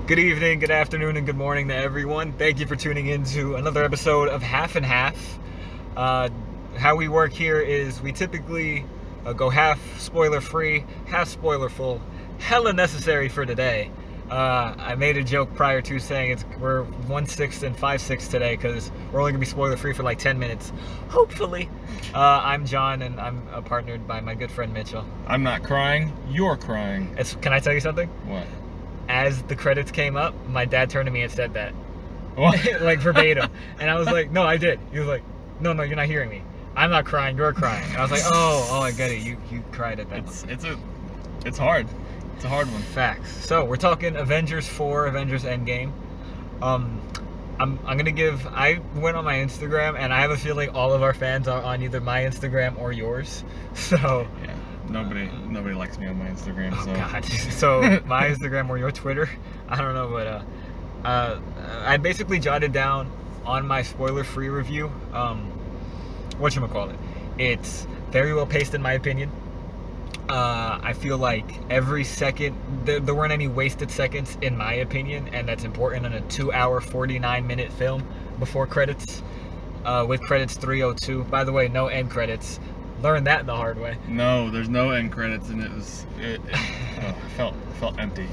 Good evening, good afternoon, and good morning to everyone. Thank you for tuning in to another episode of Half and Half. How we work here is we typically go half spoiler free, half spoiler full. Hella necessary for today. I made a joke prior to saying we're 1/6 and 5/6 today because we're only gonna be spoiler free for like 10 minutes. Hopefully. I'm John, and I'm partnered by my good friend Mitchell. I'm not crying. You're crying. Can I tell you something? What? As the credits came up, my dad turned to me and said that. What? Like verbatim. And I was like, no, I did. He was like, no, you're not hearing me. I'm not crying, you're crying. And I was like, oh, I get it. You cried at that. It's hard. It's a hard one. Facts. So we're talking Avengers 4, Avengers Endgame. I'm I went on my Instagram, and I have a feeling all of our fans are on either my Instagram or yours. So Yeah. Nobody likes me on my Instagram. oh so. God. So my Instagram or your Twitter, I don't know, but I basically jotted down on my spoiler-free review, whatchamacallit. It's very well paced in my opinion. I feel like every second, there weren't any wasted seconds in my opinion, and that's important in a 2-hour, 49-minute film before credits, with credits 3:02. By the way, no end credits. Learned that the hard way. No, there's no end credits, and it felt empty.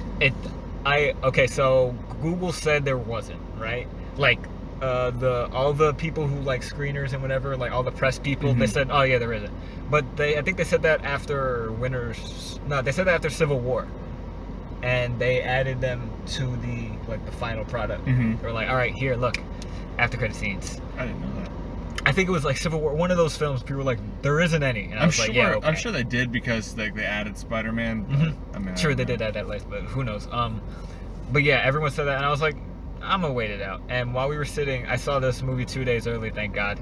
Okay, so Google said there wasn't, right? Like all the people who like screeners and whatever, like all the press people, they said, oh yeah, there isn't. But I think they said that after they said that after Civil War, and they added them to the final product. They were like, all right, here, look, after credit scenes. I didn't know that. I think it was like Civil War, one of those films. People were like, there isn't any, and I was like, yeah, okay. I'm sure they did because they added Spider-Man. I mean, sure they did add that late, but who knows? But yeah, everyone said that, and I was like, I'm gonna wait it out. And while we were sitting, I saw this movie 2 days early, thank God.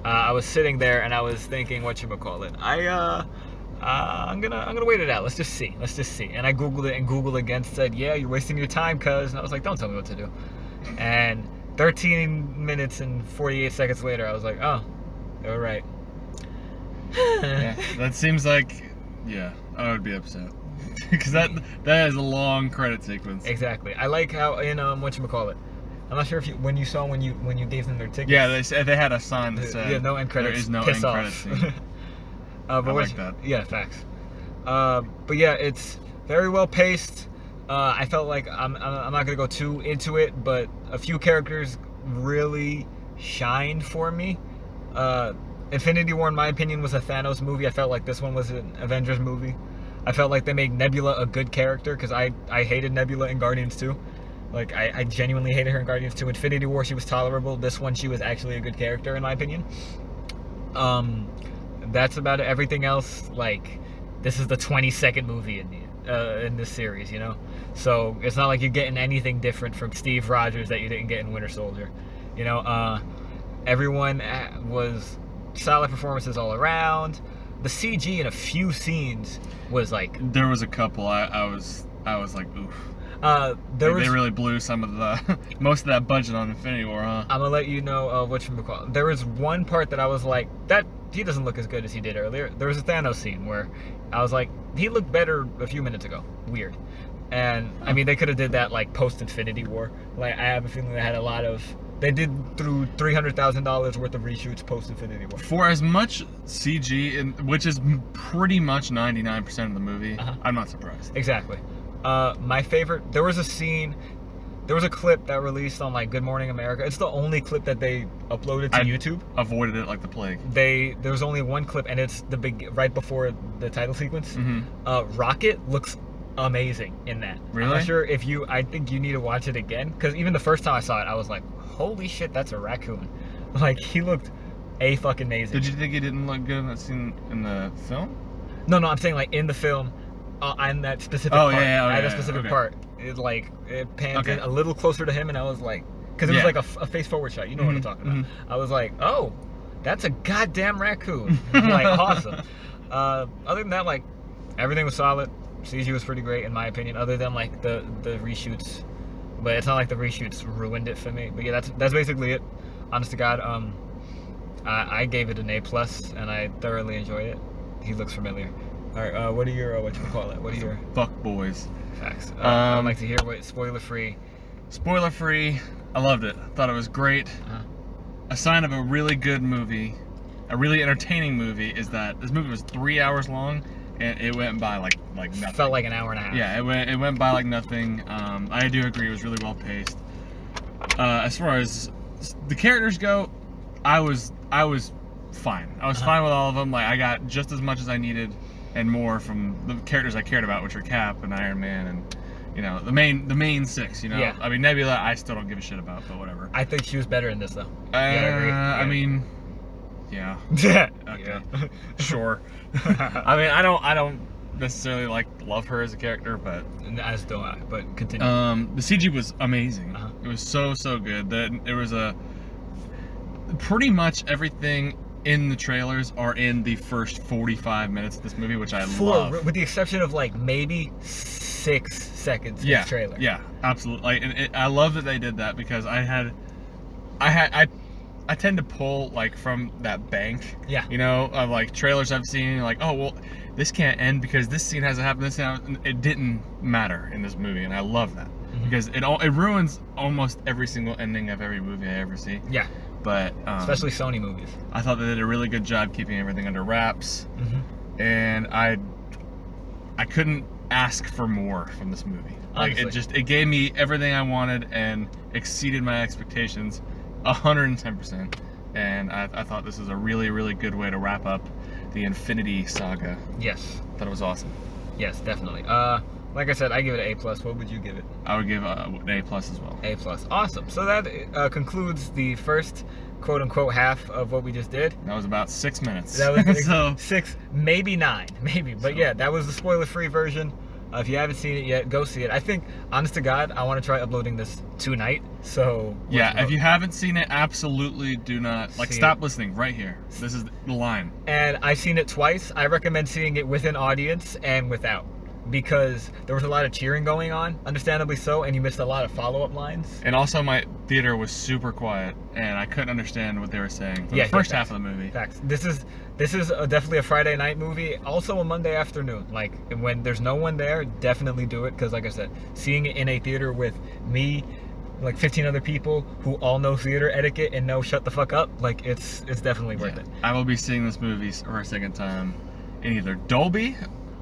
I was sitting there and I was thinking, whatchamacallit, I'm gonna wait it out. Let's just see. And I Googled it, and Google again said, yeah, you're wasting your time, cuz. And I was like, don't tell me what to do. And 13 minutes and 48 seconds later, I was like, oh, they were right. Yeah, that seems like, yeah, I would be upset. Because that is a long credit sequence. Exactly. I like how in whatchamacallit, I'm not sure if when you gave them their tickets. Yeah, they had a sign that said, yeah, no end credits. There is no Piss end off. credits scene. I like that. Yeah, facts. But yeah, it's very well paced. I felt like I'm not gonna go too into it, but a few characters really shined for me. Infinity War, in my opinion, was a Thanos movie. I felt like this one was an Avengers movie. I felt like they made Nebula a good character, because I hated Nebula in Guardians 2. Like, I genuinely hated her in Guardians 2. Infinity War, she was tolerable. This one, she was actually a good character, in my opinion. That's about it. Everything else, like, this is the 22nd movie in this series, you know? So, it's not like you're getting anything different from Steve Rogers that you didn't get in Winter Soldier. You know, everyone was solid performances all around. The CG in a few scenes was like... There was a couple. I was like, oof. They really blew some of the most of that budget on Infinity War, huh? I'm gonna let you know whatchamacallit. There was one part that I was like, that he doesn't look as good as he did earlier. There was a Thanos scene where I was like, he looked better a few minutes ago. Weird. And I mean, they could have did that like post Infinity War. Like, I have a feeling they had a lot of... They did through $300,000 worth of reshoots post Infinity War. For as much CG, which is pretty much 99% of the movie, I'm not surprised. Exactly. My favorite, there was a clip that released on like Good Morning America. It's the only clip that they uploaded to YouTube. Avoided it like the plague. There was only one clip, and it's right before the title sequence. Rocket looks amazing in that. Really? I'm not sure if I think you need to watch it again, because even the first time I saw it, I was like, holy shit, that's a raccoon. Like, he looked fucking amazing. Did you think he didn't look good in that scene in the film? No, I'm saying like in the film, on that specific part. Part, it pans in a little closer to him, and I was like, because it was like a face forward shot. You know what I'm talking about. I was like, oh, that's a goddamn raccoon. Like, awesome. Other than that, like, everything was solid. CG was pretty great in my opinion, other than like the reshoots. But it's not like the reshoots ruined it for me. But yeah, that's basically it. Honest to God, I gave it an A+, and I thoroughly enjoyed it. He looks familiar. All right, what are your whatchamacallit? What are your fuck boys? Facts. I'd like to hear what spoiler free. Spoiler free. I loved it. I thought it was great. A sign of a really good movie, a really entertaining movie, is that this movie was 3 hours long, and it went by like nothing. Felt like an hour and a half. Yeah, it went by like nothing. I do agree, it was really well paced. As far as the characters go, I was fine. I was fine with all of them. Like, I got just as much as I needed and more from the characters I cared about, which were Cap and Iron Man and, you know, the main six, you know. Yeah. I mean, Nebula I still don't give a shit about, but whatever. I think she was better in this though. I mean, yeah. Okay. Yeah. Sure. I mean, I don't necessarily love her as a character, but as do I. But continue. The CG was amazing. It was so good. There was pretty much everything in the trailers are in the first 45 minutes of this movie, which I love. With the exception of like maybe 6 seconds in the trailer. Yeah, absolutely. And I love that they did that, because I tend to pull like from that bank. Yeah. You know, of like trailers I've seen, like, oh well, this can't end because this scene hasn't happened. It didn't matter in this movie, and I love that, because it ruins almost every single ending of every movie I ever see. Yeah. But especially Sony movies. I thought they did a really good job keeping everything under wraps, and I couldn't ask for more from this movie. Like, it gave me everything I wanted and exceeded my expectations 110%. And I thought this was a really good way to wrap up the Infinity Saga. Yes. Thought it was awesome. Yes, definitely. Like I said, I give it an A+. What would you give it? I would give an A+ as well. A+. Awesome. So that concludes the first quote-unquote half of what we just did. That was about 6 minutes. That was 6, maybe 9, maybe. But yeah, that was the spoiler-free version. If you haven't seen it yet, go see it. I think, honest to God, I want to try uploading this tonight. So yeah, if you haven't seen it, absolutely do not stop listening right here. This is the line. And I've seen it twice. I recommend seeing it with an audience and without, because there was a lot of cheering going on, understandably so, and you missed a lot of follow-up lines. And also, my theater was super quiet, and I couldn't understand what they were saying for the first half of the movie. Facts. This is definitely a Friday night movie, also a Monday afternoon. Like, when there's no one there, definitely do it, because like I said, seeing it in a theater with me, like 15 other people who all know theater etiquette and know shut the fuck up, like, it's definitely worth it. I will be seeing this movie for a second time in either Dolby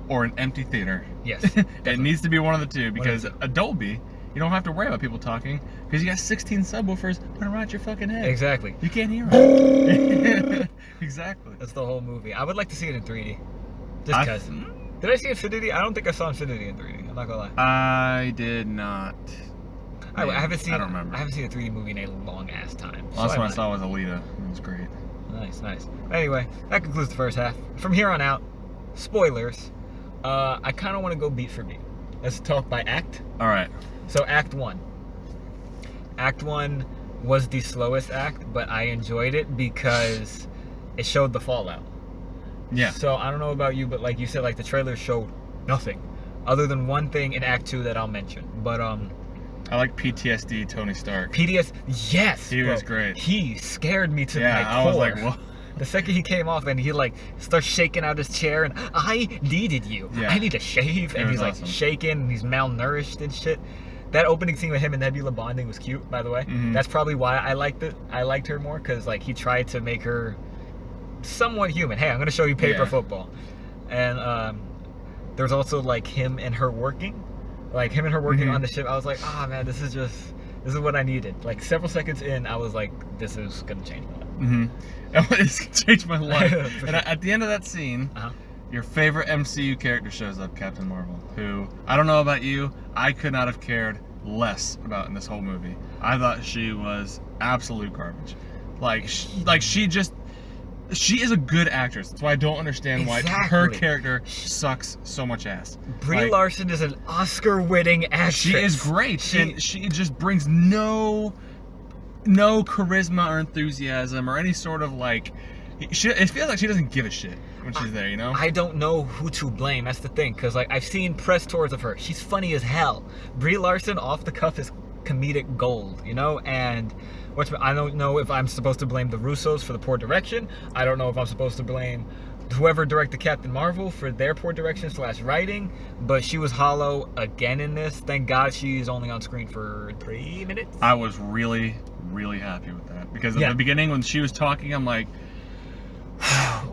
or an empty theater. Yes. It needs to be one of the two, because a Dolby, you don't have to worry about people talking, because you got 16 subwoofers put around your fucking head. Exactly. You can't hear them. Exactly. That's the whole movie. I would like to see it in 3D. Just because. Did I see Infinity? I don't think I saw Infinity in 3D. I'm not gonna lie. I did not. I haven't seen. I don't remember. I haven't seen a 3D movie in a long ass time. Last one I saw was Alita. It was great. Nice. Anyway, that concludes the first half. From here on out, spoilers. I kind of want to go beat for beat. Let's talk by act. All right. So Act 1. Act 1 was the slowest act, but I enjoyed it because it showed the fallout. Yeah. So I don't know about you, but like you said, like the trailer showed nothing other than one thing in Act 2 that I'll mention. But I like PTSD Tony Stark. Yes. He was great. He scared me to my core. I was like, what? The second he came off and he like starts shaking out his chair and I needed you. Yeah. I need to shave. And he's like shaking and he's malnourished and shit. That opening scene with him and Nebula bonding was cute, by the way. That's probably why I liked it. I liked her more, because like he tried to make her somewhat human. Hey, I'm gonna show you paper football. And there's also like him and her working. Like him and her working on the ship. I was like, oh man, this is what I needed. Like several seconds in, I was like, this is gonna change my life. It's gonna change my life. And at the end of that scene, your favorite MCU character shows up, Captain Marvel, who, I don't know about you, I could not have cared less about in this whole movie. I thought she was absolute garbage. She is a good actress. That's why I don't understand why her character sucks so much ass. Brie Larson is an Oscar-winning actress. She is great, and she just brings no charisma or enthusiasm or any sort of like. It feels like she doesn't give a shit when she's there, you know? I don't know who to blame. That's the thing, because like I've seen press tours of her. She's funny as hell. Brie Larson off the cuff is comedic gold, you know? And I don't know if I'm supposed to blame the Russos for the poor direction. I don't know if I'm supposed to blame whoever directed Captain Marvel for their poor direction / writing, but she was hollow again in this. Thank God she's only on screen for 3 minutes. I was really, really happy with that because at the beginning when she was talking, I'm like,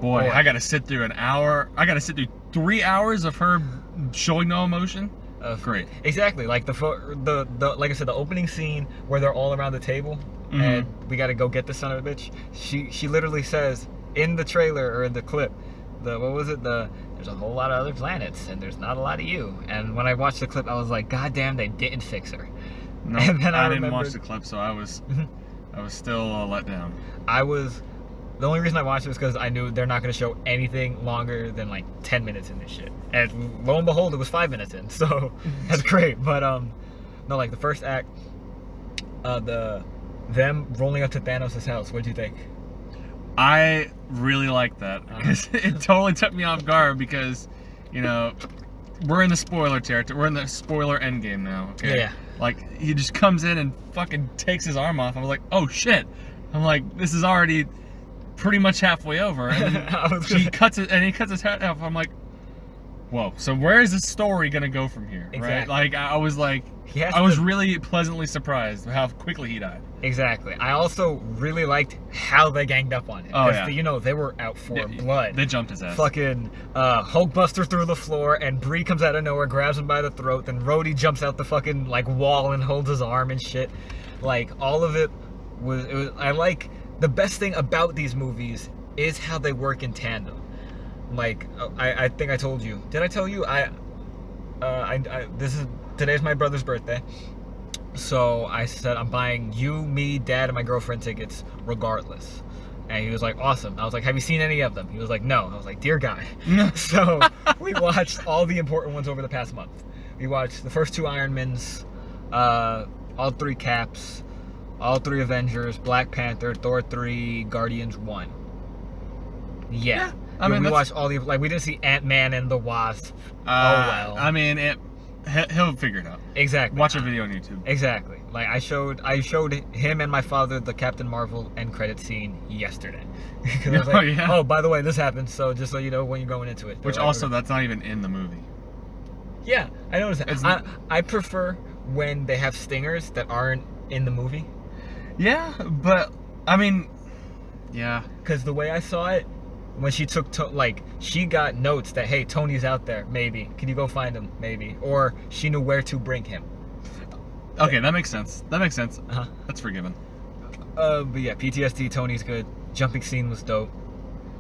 boy, I got to sit through an hour. I got to sit through 3 hours of her showing no emotion. Great. Exactly. Like the like I said, the opening scene where they're all around the table and we got to go get the son of a bitch. She literally says in the trailer or in the clip, there's a whole lot of other planets and there's not a lot of you. And when I watched the clip, I was like, God damn, they didn't fix her. No, and then I didn't watch the clip, so I was still let down. The only reason I watched it was because I knew they're not going to show anything longer than like 10 minutes in this shit. And lo and behold, it was 5 minutes in, so that's great. But no, like the first act, them rolling up to Thanos' house. What'd you think? I really liked that because it totally took me off guard because, you know, we're in the spoiler territory. We're in the spoiler endgame now. Okay? Yeah. Like he just comes in and fucking takes his arm off. I was like, oh shit. I'm like, this is already pretty much halfway over, and he cuts his head off. I'm like, whoa, so where is this story gonna go from here? Exactly. Right? Like I was really pleasantly surprised how quickly he died. Exactly. I also really liked how they ganged up on him. Oh yeah. You know, they were out for blood. They jumped his ass. Fucking Hulkbuster through the floor, and Bree comes out of nowhere, grabs him by the throat, then Rhodey jumps out the fucking like wall and holds his arm and shit. Like all of it was I like. The best thing about these movies is how they work in tandem. Like I think I told you. Did I tell you? Today's my brother's birthday. So I said I'm buying you, me, Dad, and my girlfriend tickets regardless. And he was like, awesome. I was like, have you seen any of them? He was like, no. I was like, dear guy. So we watched all the important ones over the past month. We watched the first 2 Iron Mans, all 3 Caps, all 3 Avengers, Black Panther, Thor 3, Guardians 1. Yeah. I mean, we watched all the, like, we didn't see Ant-Man and the Wasp. Oh, well. I mean, he'll figure it out. Exactly. Watch a video on YouTube. Exactly. Like, I showed him and my father the Captain Marvel end credit scene yesterday. I was like, oh, by the way, this happened, so just so you know when you're going into it. Which like, also, that's not even in the movie. Yeah, I noticed that. I prefer when they have stingers that aren't in the movie. Yeah, but I mean, yeah. Because the way I saw it, when she took she got notes that, hey, Tony's out there, maybe. Can you go find him, maybe? Or she knew where to bring him. Okay, that makes sense. Uh-huh. That's forgiven. But yeah, PTSD, Tony's good. Jumping scene was dope.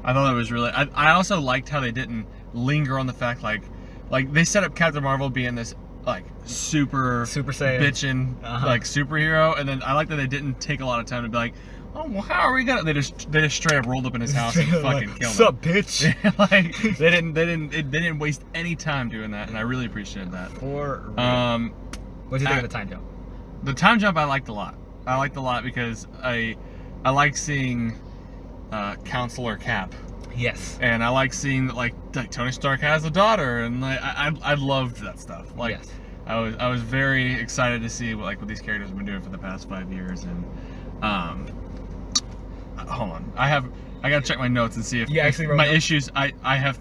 I thought it was really. I also liked how they didn't linger on the fact like they set up Captain Marvel being this like super Saiyan bitchin' like superhero, and then I like that they didn't take a lot of time to be like, oh well, how are we gonna? They just straight up rolled up in his house and fucking killed him. What's up, bitch? Like they didn't waste any time doing that, and I really appreciated that. What did you think of the time jump? The time jump I liked a lot. I liked a lot because I like seeing Counselor Cap. Yes. And I like seeing that like Tony Stark has a daughter, and like I loved that stuff. Like yes. I was very excited to see what these characters have been doing for the past 5 years. And hold on, I gotta check my notes and see if my issues. I have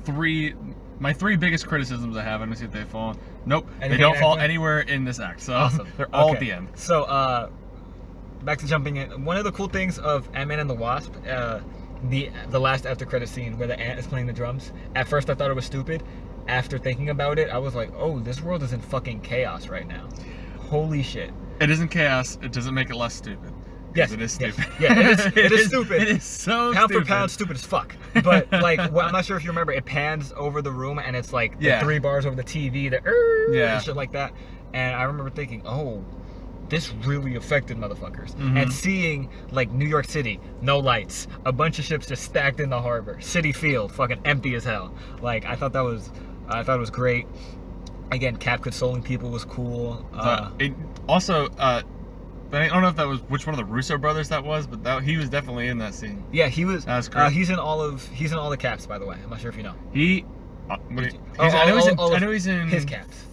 my 3 biggest criticisms I have. Let me see if they fall. Nope, they don't fall anywhere in this act. So awesome. They're all at the end. So back to jumping in. One of the cool things of Ant-Man and the Wasp. The last after credit scene where the ant is playing the drums. At first I thought it was stupid. After thinking about it, I was like, oh, this world is in fucking chaos right now. Holy shit. It isn't chaos. It doesn't make it less stupid. Yes. It is stupid. Yeah, it is stupid. It is so pound stupid. For pound, stupid as fuck. But like, I'm not sure if you remember, it pans over the room and it's like the 3 bars over the TV, and shit like that. And I remember thinking, oh, this really affected motherfuckers. Mm-hmm. And seeing like New York City, no lights, a bunch of ships just stacked in the harbor, City Field, fucking empty as hell. Like I thought it was great. Again, Cap consoling people was cool. It also, I don't know if that was which one of the Russo brothers that was, but he was definitely in that scene. Yeah, he was. That's great. He's in all the Caps, by the way. I'm not sure if you know. I know he's in his Caps.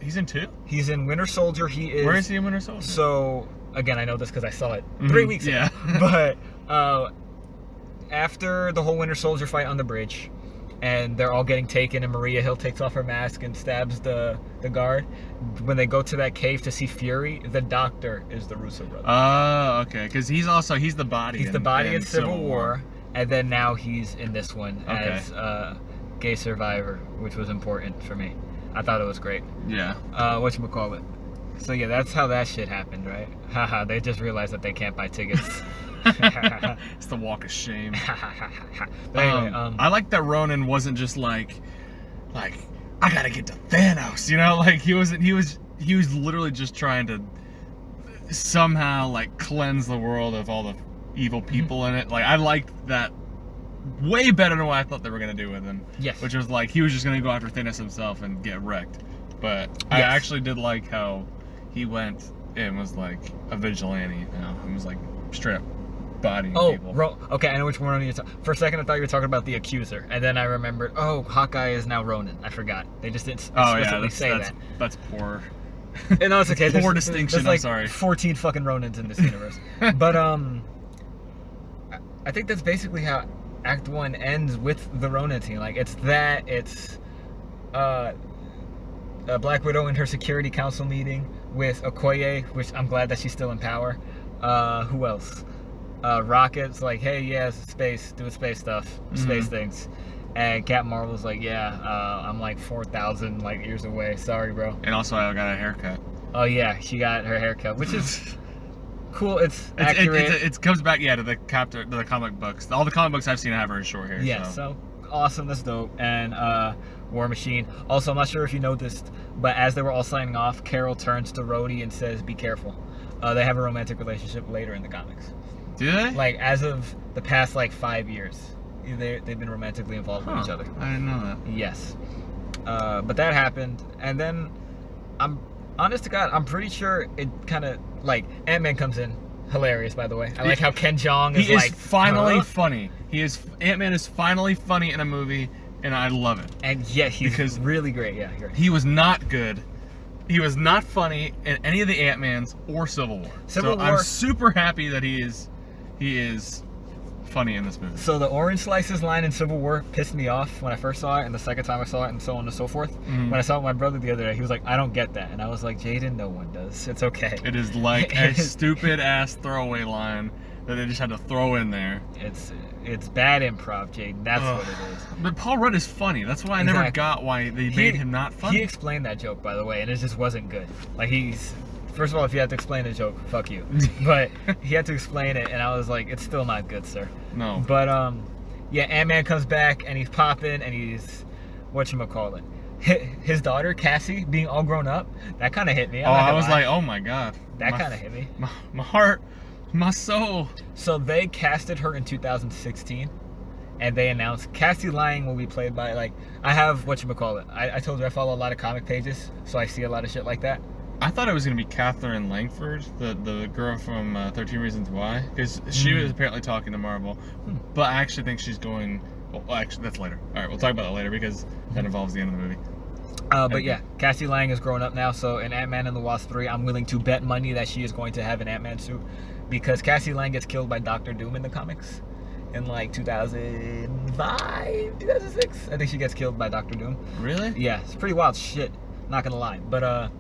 He's in 2? He's in Winter Soldier. Where is he in Winter Soldier? So, again, I know this because I saw it 3 weeks ago. But after the whole Winter Soldier fight on the bridge, and they're all getting taken, and Maria Hill takes off her mask and stabs the guard. When they go to that cave to see Fury, the Doctor is the Russo brother. Oh, okay. Because he's the body. He's the body in Civil War, and then now he's in this one as gay survivor, which was important for me. I thought it was great. Yeah. Whatchamacallit. So yeah, that's how that shit happened, right? Haha, they just realized that they can't buy tickets. It's the walk of shame. But anyway, I like that Ronan wasn't just like I gotta get to Thanos, you know? Like he was literally just trying to somehow like cleanse the world of all the evil people in it. Like I liked that way better than what I thought they were gonna do with him. Yes. Which was like he was just gonna go after Thanos himself and get wrecked. But I actually did like how he went and was like a vigilante, you know, and was like straight up bodying people. Okay, I know which one you're talking. For a second, I thought you were talking about the Accuser, and then I remembered. Oh, Hawkeye is now Ronin. I forgot. They just didn't explicitly say that. That's poor. No, it's okay. Poor distinction. There's like I'm sorry. 14 fucking Ronins in this universe. But I think that's basically how Act 1 ends with the Ronin team. Like it's Black Widow in her Security Council meeting with Okoye, which I'm glad that she's still in power. Who else? Rocket's like, hey, yeah, space, doing space stuff, space things. And Captain Marvel's like, yeah, I'm like 4,000 light years away. Sorry, bro. And also, I got a haircut. Oh yeah, she got her haircut, which is cool. It's accurate. It comes back, to the comic books. All the comic books I've seen have her in short hair. Yeah, so awesome. That's dope. And War Machine. Also, I'm not sure if you noticed, but as they were all signing off, Carol turns to Rhodey and says, "Be careful." They have a romantic relationship later in the comics. Do they? Like as of the past 5 years, they've been romantically involved with each other. I didn't know that. Yes, but that happened, and then I'm honest to God, I'm pretty sure it kind of like Ant-Man comes in. Hilarious, by the way. I like how Ken Jeong is like finally funny. Ant-Man is finally funny in a movie, and I love it. And yeah, he's really great. Yeah, you're right. He was not good. He was not funny in any of the Ant-Mans or Civil War. I'm super happy that he is funny in this movie. So the orange slices line in Civil War pissed me off when I first saw it, and the second time I saw it, and so on and so forth. When I saw it with my brother the other day, he was like, I don't get that. And I was like, Jaden, no one does. It's okay. It is like a stupid ass throwaway line that they just had to throw in there. It's bad improv, Jaden. That's what it is. But Paul Rudd is funny. That's why I never got why they made him not funny. He explained that joke, by the way, and it just wasn't good. Like first of all, if you had to explain the joke, fuck you. But he had to explain it, and I was like, it's still not good, sir. No. But yeah, Ant-Man comes back, and he's popping, and he's whatchamacallit. His daughter Cassie being all grown up, that kind of hit me. I was like, oh my god. That kind of hit me. My heart, my soul. So they casted her in 2016. And they announced Cassie Lang will be played by, I have whatchamacallit. I told you I follow a lot of comic pages, so I see a lot of shit like that. I thought it was going to be Catherine Langford, the girl from 13 Reasons Why, because she was apparently talking to Marvel. But I actually think she's going... Well, actually, that's later. All right, we'll talk about that later, because that involves the end of the movie. But yeah, Cassie Lang is grown up now, so in Ant-Man and the Wasp 3, I'm willing to bet money that she is going to have an Ant-Man suit, because Cassie Lang gets killed by Doctor Doom in the comics. In 2005, 2006, I think she gets killed by Doctor Doom. Really? Yeah, it's pretty wild shit. Not gonna lie, but I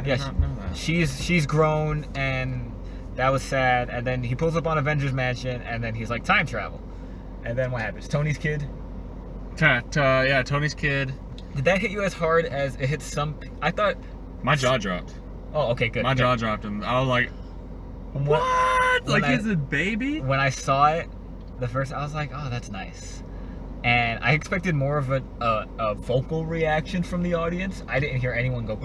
did not know that. she's grown, and that was sad. And then he pulls up on Avengers Mansion, and then he's like, time travel. And then what happens? Tony's kid. Yeah, Tony's kid. Did that hit you as hard as it hit some? I thought my jaw dropped. Oh, okay, good. My jaw dropped, and I was like, what? Like he's a baby? When I saw it. The first, I was like, oh, that's nice. And I expected more of a vocal reaction from the audience. I didn't hear anyone go,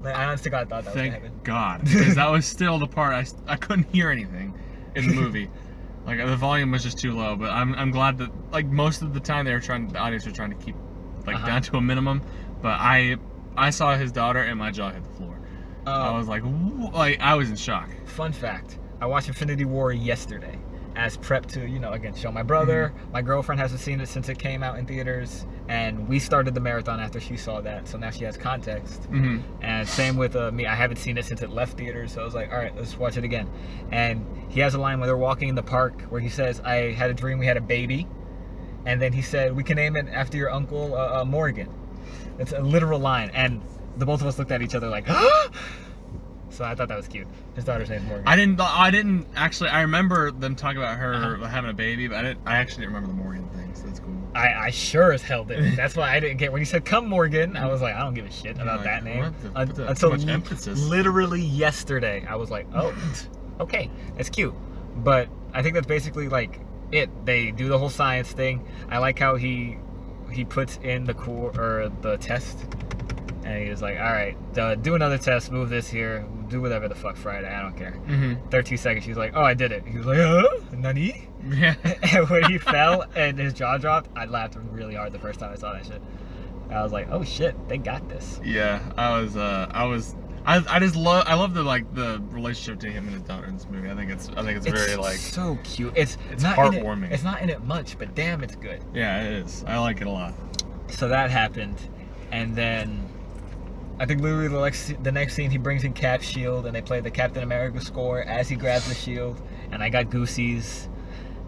like, I honestly thought that was going to happen. Thank God. Because that was still the part, I couldn't hear anything in the movie. Like, the volume was just too low. But I'm glad that, like, most of the time the audience were trying to keep, down to a minimum. But I saw his daughter and my jaw hit the floor. I was like, I was in shock. Fun fact, I watched Infinity War yesterday. As prep to, again, show my brother. My girlfriend hasn't seen it since it came out in theaters, and we started the marathon after she saw that, so now she has context. And same with me, I haven't seen it since it left theaters, so I was like, all right, let's watch it again. And he has a line where they're walking in the park where he says, I had a dream we had a baby, And then he said, we can name it after your uncle, Morgan. It's a literal line. And the both of us looked at each other like, so I thought that was cute. His daughter's name's Morgan. I didn't actually, I remember them talking about her having a baby, but I actually didn't remember the Morgan thing, so that's cool. I sure as hell didn't. That's why I didn't get, when you said come Morgan, I was like, I don't give a shit about that name. Until literally yesterday, I was like, oh, okay, that's cute. But I think that's basically like it. They do the whole science thing. I like how he puts in the test, and he was like, all right, do another test, move this here, do whatever the fuck Friday, I don't care. 13 seconds, she's like, oh, I did it. He was like, nani? Yeah. And when he fell and his jaw dropped, I laughed really hard the first time I saw that shit. I was like, oh shit, they got this. Yeah, I love the relationship to him and his daughter in this movie. I think it's very like so cute. It's not heartwarming. It's not in it much, but damn, it's good. Yeah, it is. I like it a lot. So that happened, and then I think literally the next scene he brings in Cap's shield and they play the Captain America score as he grabs the shield, and I got goosies,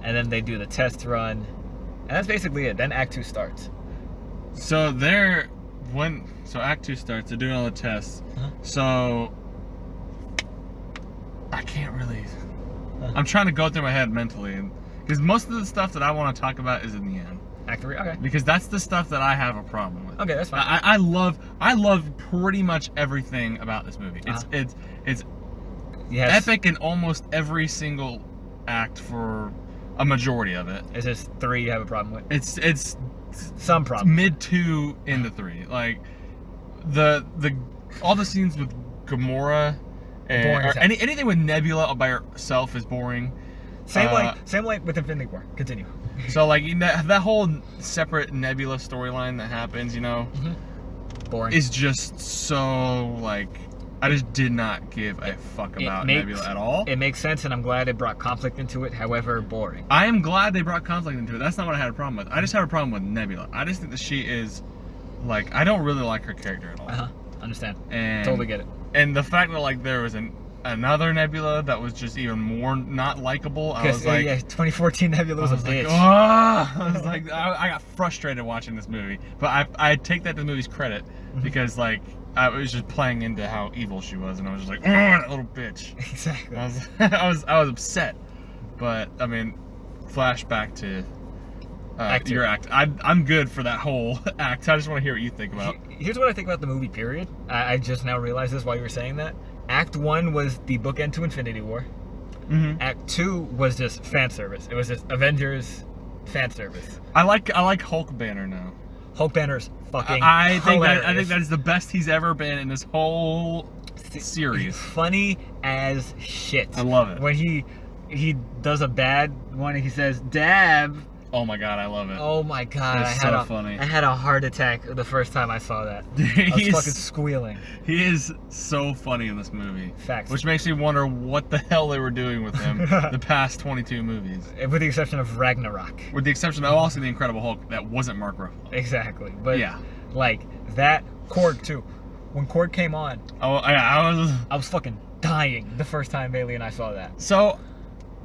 and then they do the test run, and that's basically it. Then Act 2 starts. So Act 2 starts, they're doing all the tests. So I can't really. I'm trying to go through my head mentally, because most of the stuff that I want to talk about is in the end. Act 3, okay. Because that's the stuff that I have a problem with. Okay, that's fine. I love pretty much everything about this movie. It's epic in almost every single act for a majority of it. It's just 3 you have a problem with. It's some problem. Mid 2 into 3. Like all the scenes with Gamora and anything with Nebula by herself is boring. Same like with Infinity War. Continue. So like that whole separate Nebula storyline that happens, boring. Is just so like I just did not give a fuck about Nebula at all. It makes sense, and I'm glad it brought conflict into it. However, boring. I am glad they brought conflict into it. That's not what I had a problem with. I just had a problem with Nebula. I just think that she is like I don't really like her character at all. Understand. And totally get it. And the fact that like there was another Nebula that was just even more not likable. I was like, 2014 Nebula was a bitch. I was like, I got frustrated watching this movie, but I take that to the movie's credit because like I was just playing into how evil she was, and I was just like, oh, that little bitch. Exactly. I was upset, but I mean, flashback to your act. I'm good for that whole act. I just want to hear what you think about. Here's what I think about the movie. Period. I just now realized this while you were saying that. Act 1 was the bookend to Infinity War. Act 2 was just fan service. It was just Avengers fan service. I like Hulk Banner now. Hulk Banner's fucking I think that is the best he's ever been in this whole series. He's funny as shit. I love it. When he does a bad one and he says dab. Oh my god, I love it. Oh my god, it's so funny. I had a heart attack the first time I saw that. I was fucking squealing. He is so funny in this movie. Facts. Which makes me wonder what the hell they were doing with him the past 22 movies. With the exception of Ragnarok. With the exception of also the Incredible Hulk, that wasn't Mark Ruffalo. Exactly. But yeah, like that Korg too. When Korg came on, I was fucking dying the first time Bailey and I saw that. So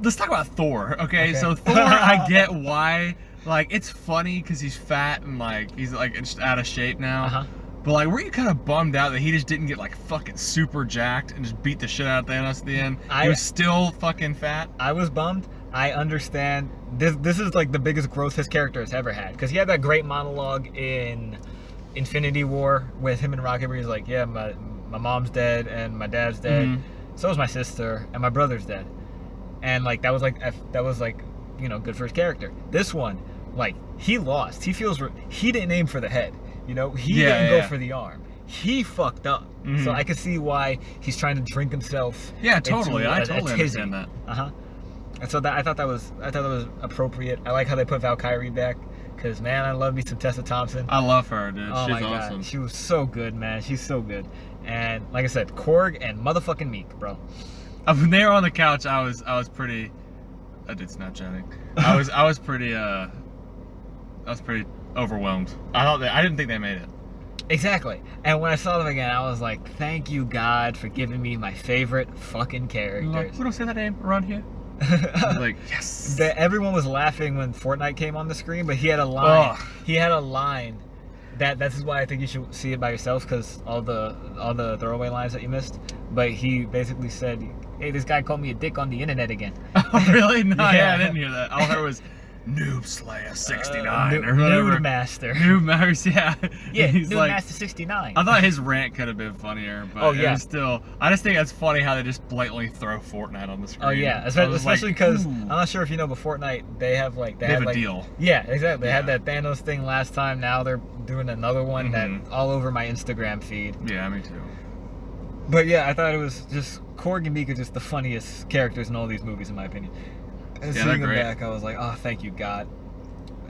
let's talk about Thor, okay? So Thor, I get why. Like, it's funny because he's fat and, like, he's, like, just out of shape now. But, like, were you kind of bummed out that he just didn't get, like, fucking super jacked and just beat the shit out of Thanos at the end? He was still fucking fat? I was bummed. I understand. This is, like, the biggest growth his character has ever had. Because he had that great monologue in Infinity War with him and Rocket where he's like, yeah, my mom's dead and my dad's dead. So is my sister and my brother's dead. And like that was like good for his character. This one, like he lost. He didn't aim for the head. He didn't go for the arm. He fucked up. So I could see why he's trying to drink himself. Yeah, totally. I totally understand that. And so I thought that was appropriate. I like how they put Valkyrie back. Cause man, I love me some Tessa Thompson. I love her, dude. Oh, she's awesome. God. She was so good, man. She's so good. And like I said, Korg and motherfucking Meek, bro. When they were on the couch, I was pretty. I did Snapchatting. I was pretty overwhelmed. I didn't think they made it. Exactly. And when I saw them again, I was like, thank you God for giving me my favorite fucking characters. We don't say that name around here. I was like, yes. Everyone was laughing when Fortnite came on the screen, but he had a line. Oh. He had a line. This is why I think you should see it by yourself, because all the throwaway lines that you missed. But he basically said, "Hey, this guy called me a dick on the internet again." Oh, really? No, yeah, I didn't hear that. All I heard was Noob Slayer 69 or whatever. Nude Master. Noob Master, yeah. Yeah, he's Noob Master 69. I thought his rant could have been funnier, but it was still. I just think it's funny how they just blatantly throw Fortnite on the screen. Oh yeah, especially because I'm not sure if you know, but Fortnite they have a deal. Yeah, exactly. They had that Thanos thing last time. Now they're doing another one that's all over my Instagram feed. Yeah, me too. But yeah, I thought it was just Korg and Meek are just the funniest characters in all these movies, in my opinion. And seeing them back, I was like, oh, thank you, God.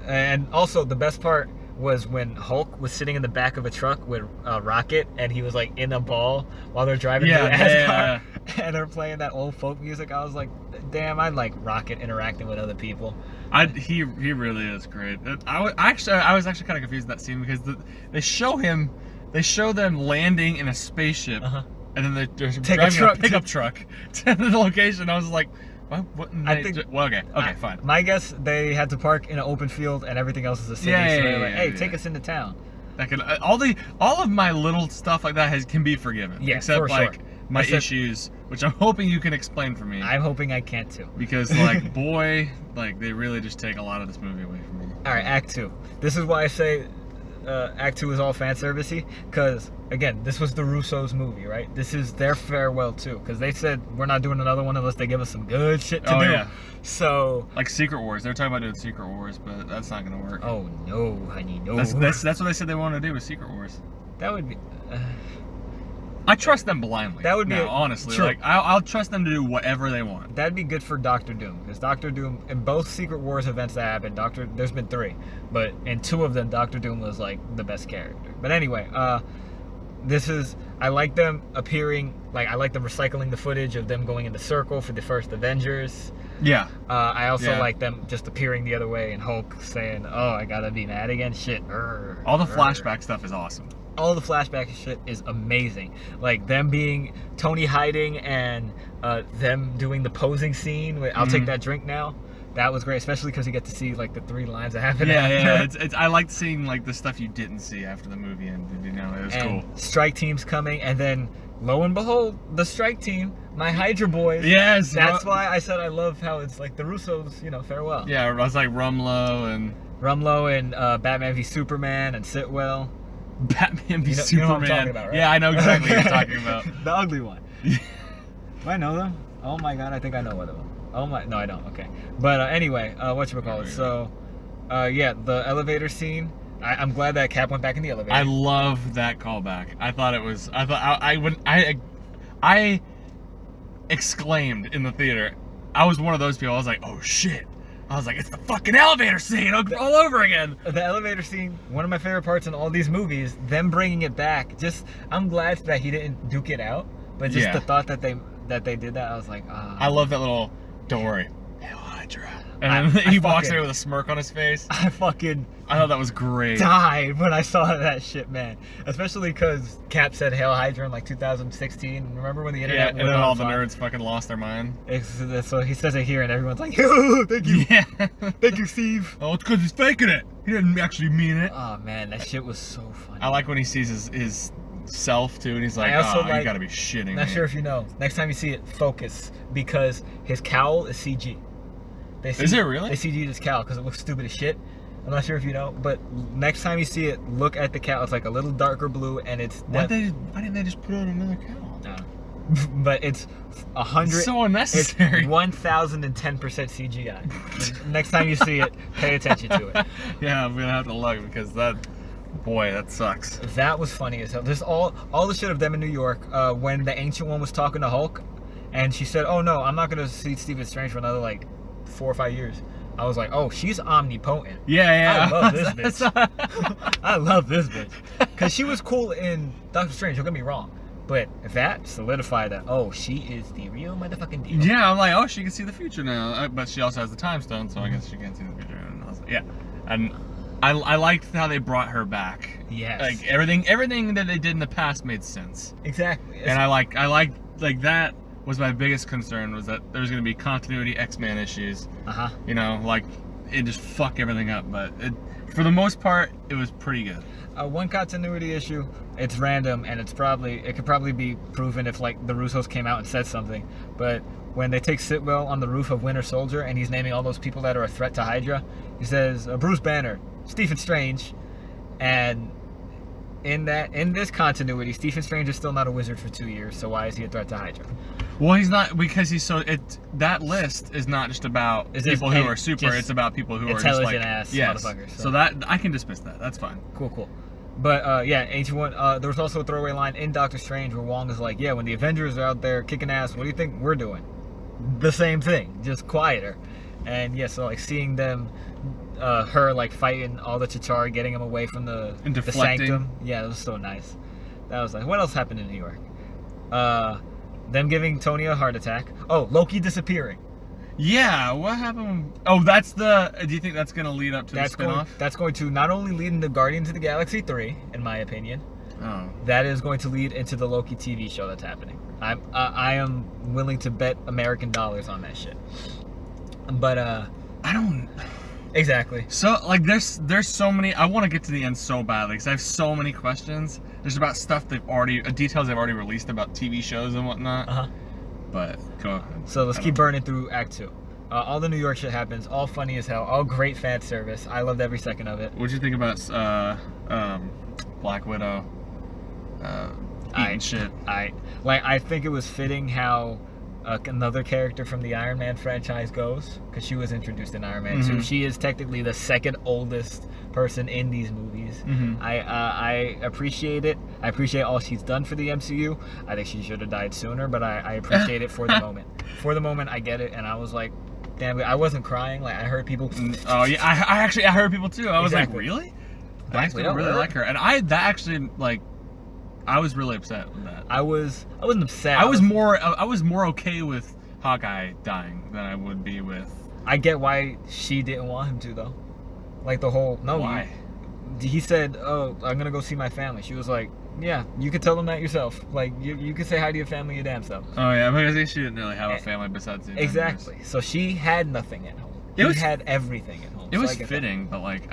And also, the best part was when Hulk was sitting in the back of a truck with Rocket, and he was like in a ball while they're driving through Asgard, and they're playing that old folk music. I was like, damn, I like Rocket interacting with other people. He really is great. I was actually kind of confused in that scene because they show them landing in a spaceship, and then they're driving a pickup truck to the location. I was like, okay, fine. My guess, they had to park in an open field and everything else is a city. So they're like, hey, take us into town. All of my little stuff like that can be forgiven. Yeah, except my issues, which I'm hoping you can explain for me. I'm hoping I can too. Because they really just take a lot of this movie away from me. All right, Act 2. This is why I say Act 2 is all fan servicey, because again, this was the Russos' movie, right? This is their farewell too, because they said we're not doing another one unless they give us some good shit to do. Yeah. So like Secret Wars, they're talking about doing Secret Wars, but that's not gonna work. Oh no, honey, no. That's what they said they wanted to do with Secret Wars. That would be. I trust them blindly. That would be honestly. True. Like I'll trust them to do whatever they want. That'd be good for Doctor Doom, because Doctor Doom in both Secret Wars events that happened, there's been 3, but in 2 of them, Doctor Doom was like the best character. But anyway, I like them appearing. Like I like them recycling the footage of them going in the circle for the first Avengers. Yeah. I also like them just appearing the other way and Hulk saying, "Oh, I gotta be mad again." Shit. All the flashback stuff is awesome. All the flashback shit is amazing. Like them being Tony hiding and them doing the posing scene with "I'll take that drink now." That was great, especially because you get to see like the 3 lines that happen. Yeah. I liked seeing like the stuff you didn't see after the movie ended. You know, it was cool. Strike team's coming, and then lo and behold, the Strike team, my Hydra boys. Yes. That's why I said I love how it's like the Russos, farewell. Yeah, it was like Rumlow and Batman v Superman and Sitwell. Batman v Superman. You know what I'm talking about, right? Yeah, I know exactly what you're talking about. The ugly one. Do I know them? Oh my god, I think I know one of them. Oh my, no, I don't. Okay, but anyway, whatchamacallit? So, the elevator scene. I'm glad that Cap went back in the elevator. I love that callback. I exclaimed in the theater. I was one of those people. I was like, oh shit. I was like, it's the fucking elevator scene all over again. The elevator scene, one of my favorite parts in all these movies. Them bringing it back. I'm glad that he didn't duke it out, but just the thought that they did that, I was like, ah. I love that little. Don't worry, Hail Hydra. And then he walks away with a smirk on his face. I thought that was great. Died when I saw that shit, man. Especially because Cap said Hail Hydra in like 2016. Remember when the internet and then all the nerds fucking lost their mind? So he says it here, and everyone's like, thank you. Yeah. Thank you, Steve. Oh, it's because he's faking it. He didn't actually mean it. Oh, man, that shit was so funny. I like when he sees his self too, and he's like, you gotta be shitting me. Not sure if you know. Next time you see it, focus, because his cowl is CG. Is it really? They CG'd his cowl because it looks stupid as shit. I'm not sure if you know, but next time you see it, look at the cowl. It's like a little darker blue, and it's. Why didn't they just put on another cowl? No. But it's 100. It's so unnecessary. It's 1010% CGI. Next time you see it, pay attention to it. Yeah, I'm gonna have to look because that. Boy, that sucks. That was funny as hell. There's all the shit of them in New York when the Ancient One was talking to Hulk, and she said, "Oh no, I'm not gonna see Stephen Strange for another like 4 or 5 years." I was like, "Oh, she's omnipotent." Yeah. I love this bitch. I love this bitch because she was cool in Doctor Strange. Don't get me wrong, but that solidified that she is the real motherfucking deal. Yeah, I'm like, she can see the future now, but she also has the time stone, so I guess she can't see the future. And I was like, yeah, and. I liked how they brought her back. Yes. Like everything that they did in the past made sense. Exactly. And I like that was my biggest concern, was that there was going to be continuity X-Men issues. You know, like it just fuck everything up. But for the most part, it was pretty good. One continuity issue, it's random, and it could probably be proven if like the Russos came out and said something. But when they take Sitwell on the roof of Winter Soldier and he's naming all those people that are a threat to Hydra, he says Bruce Banner, Stephen Strange, and in this continuity, Stephen Strange is still not a wizard for 2 years, so why is he a threat to Hydra? Well, he's not, because he's so. That list is not just about people who are super. It's about people who are just like intelligent ass motherfuckers. So that I can dismiss that. That's fine. Cool. But yeah, Ancient One. There was also a throwaway line in Doctor Strange where Wong is like, "Yeah, when the Avengers are out there kicking ass, what do you think we're doing? The same thing, just quieter." And yeah, so like seeing them, her like fighting all the Chitauri, getting him away from the sanctum. Yeah, it was so nice. That was like, what else happened in New York? Them giving Tony a heart attack. Oh, Loki disappearing. Yeah, what happened? Oh, that's the. Do you think that's going to lead up to the spinoff? That's going to not only lead into Guardians of the Galaxy 3, in my opinion. Oh. That is going to lead into the Loki TV show that's happening. I am willing to bet American dollars on that shit. But I don't. Exactly. So like there's so many. I want to get to the end so badly because I have so many questions. There's about stuff details they've already released about TV shows and whatnot. But go ahead. So let's keep burning through Act 2. All the New York shit happens. All funny as hell. All great fan service. I loved every second of it. What'd you think about Black Widow? Eating shit. I think it was fitting how another character from the Iron Man franchise goes, because she was introduced in Iron Man 2. She is technically the second oldest person in these movies. I appreciate it. I appreciate all she's done for the MCU. I think she should have died sooner, but I appreciate it for the moment. For the moment, I get it, and I was like, damn it, I wasn't crying. Like, I heard people. Oh yeah, I heard people too. I was like, really? Black Widow really like her, and I was really upset with that. I wasn't upset. I was more okay with Hawkeye dying than I would be with. I get why she didn't want him to though. Like the whole why? He said, "Oh, I'm gonna go see my family." She was like, "Yeah, you could tell them that yourself. Like you could say hi to your family, your damn self." Oh yeah, because she didn't really have a family besides the Avengers. Exactly. So she had nothing at home. He had everything at home. It was fitting, but like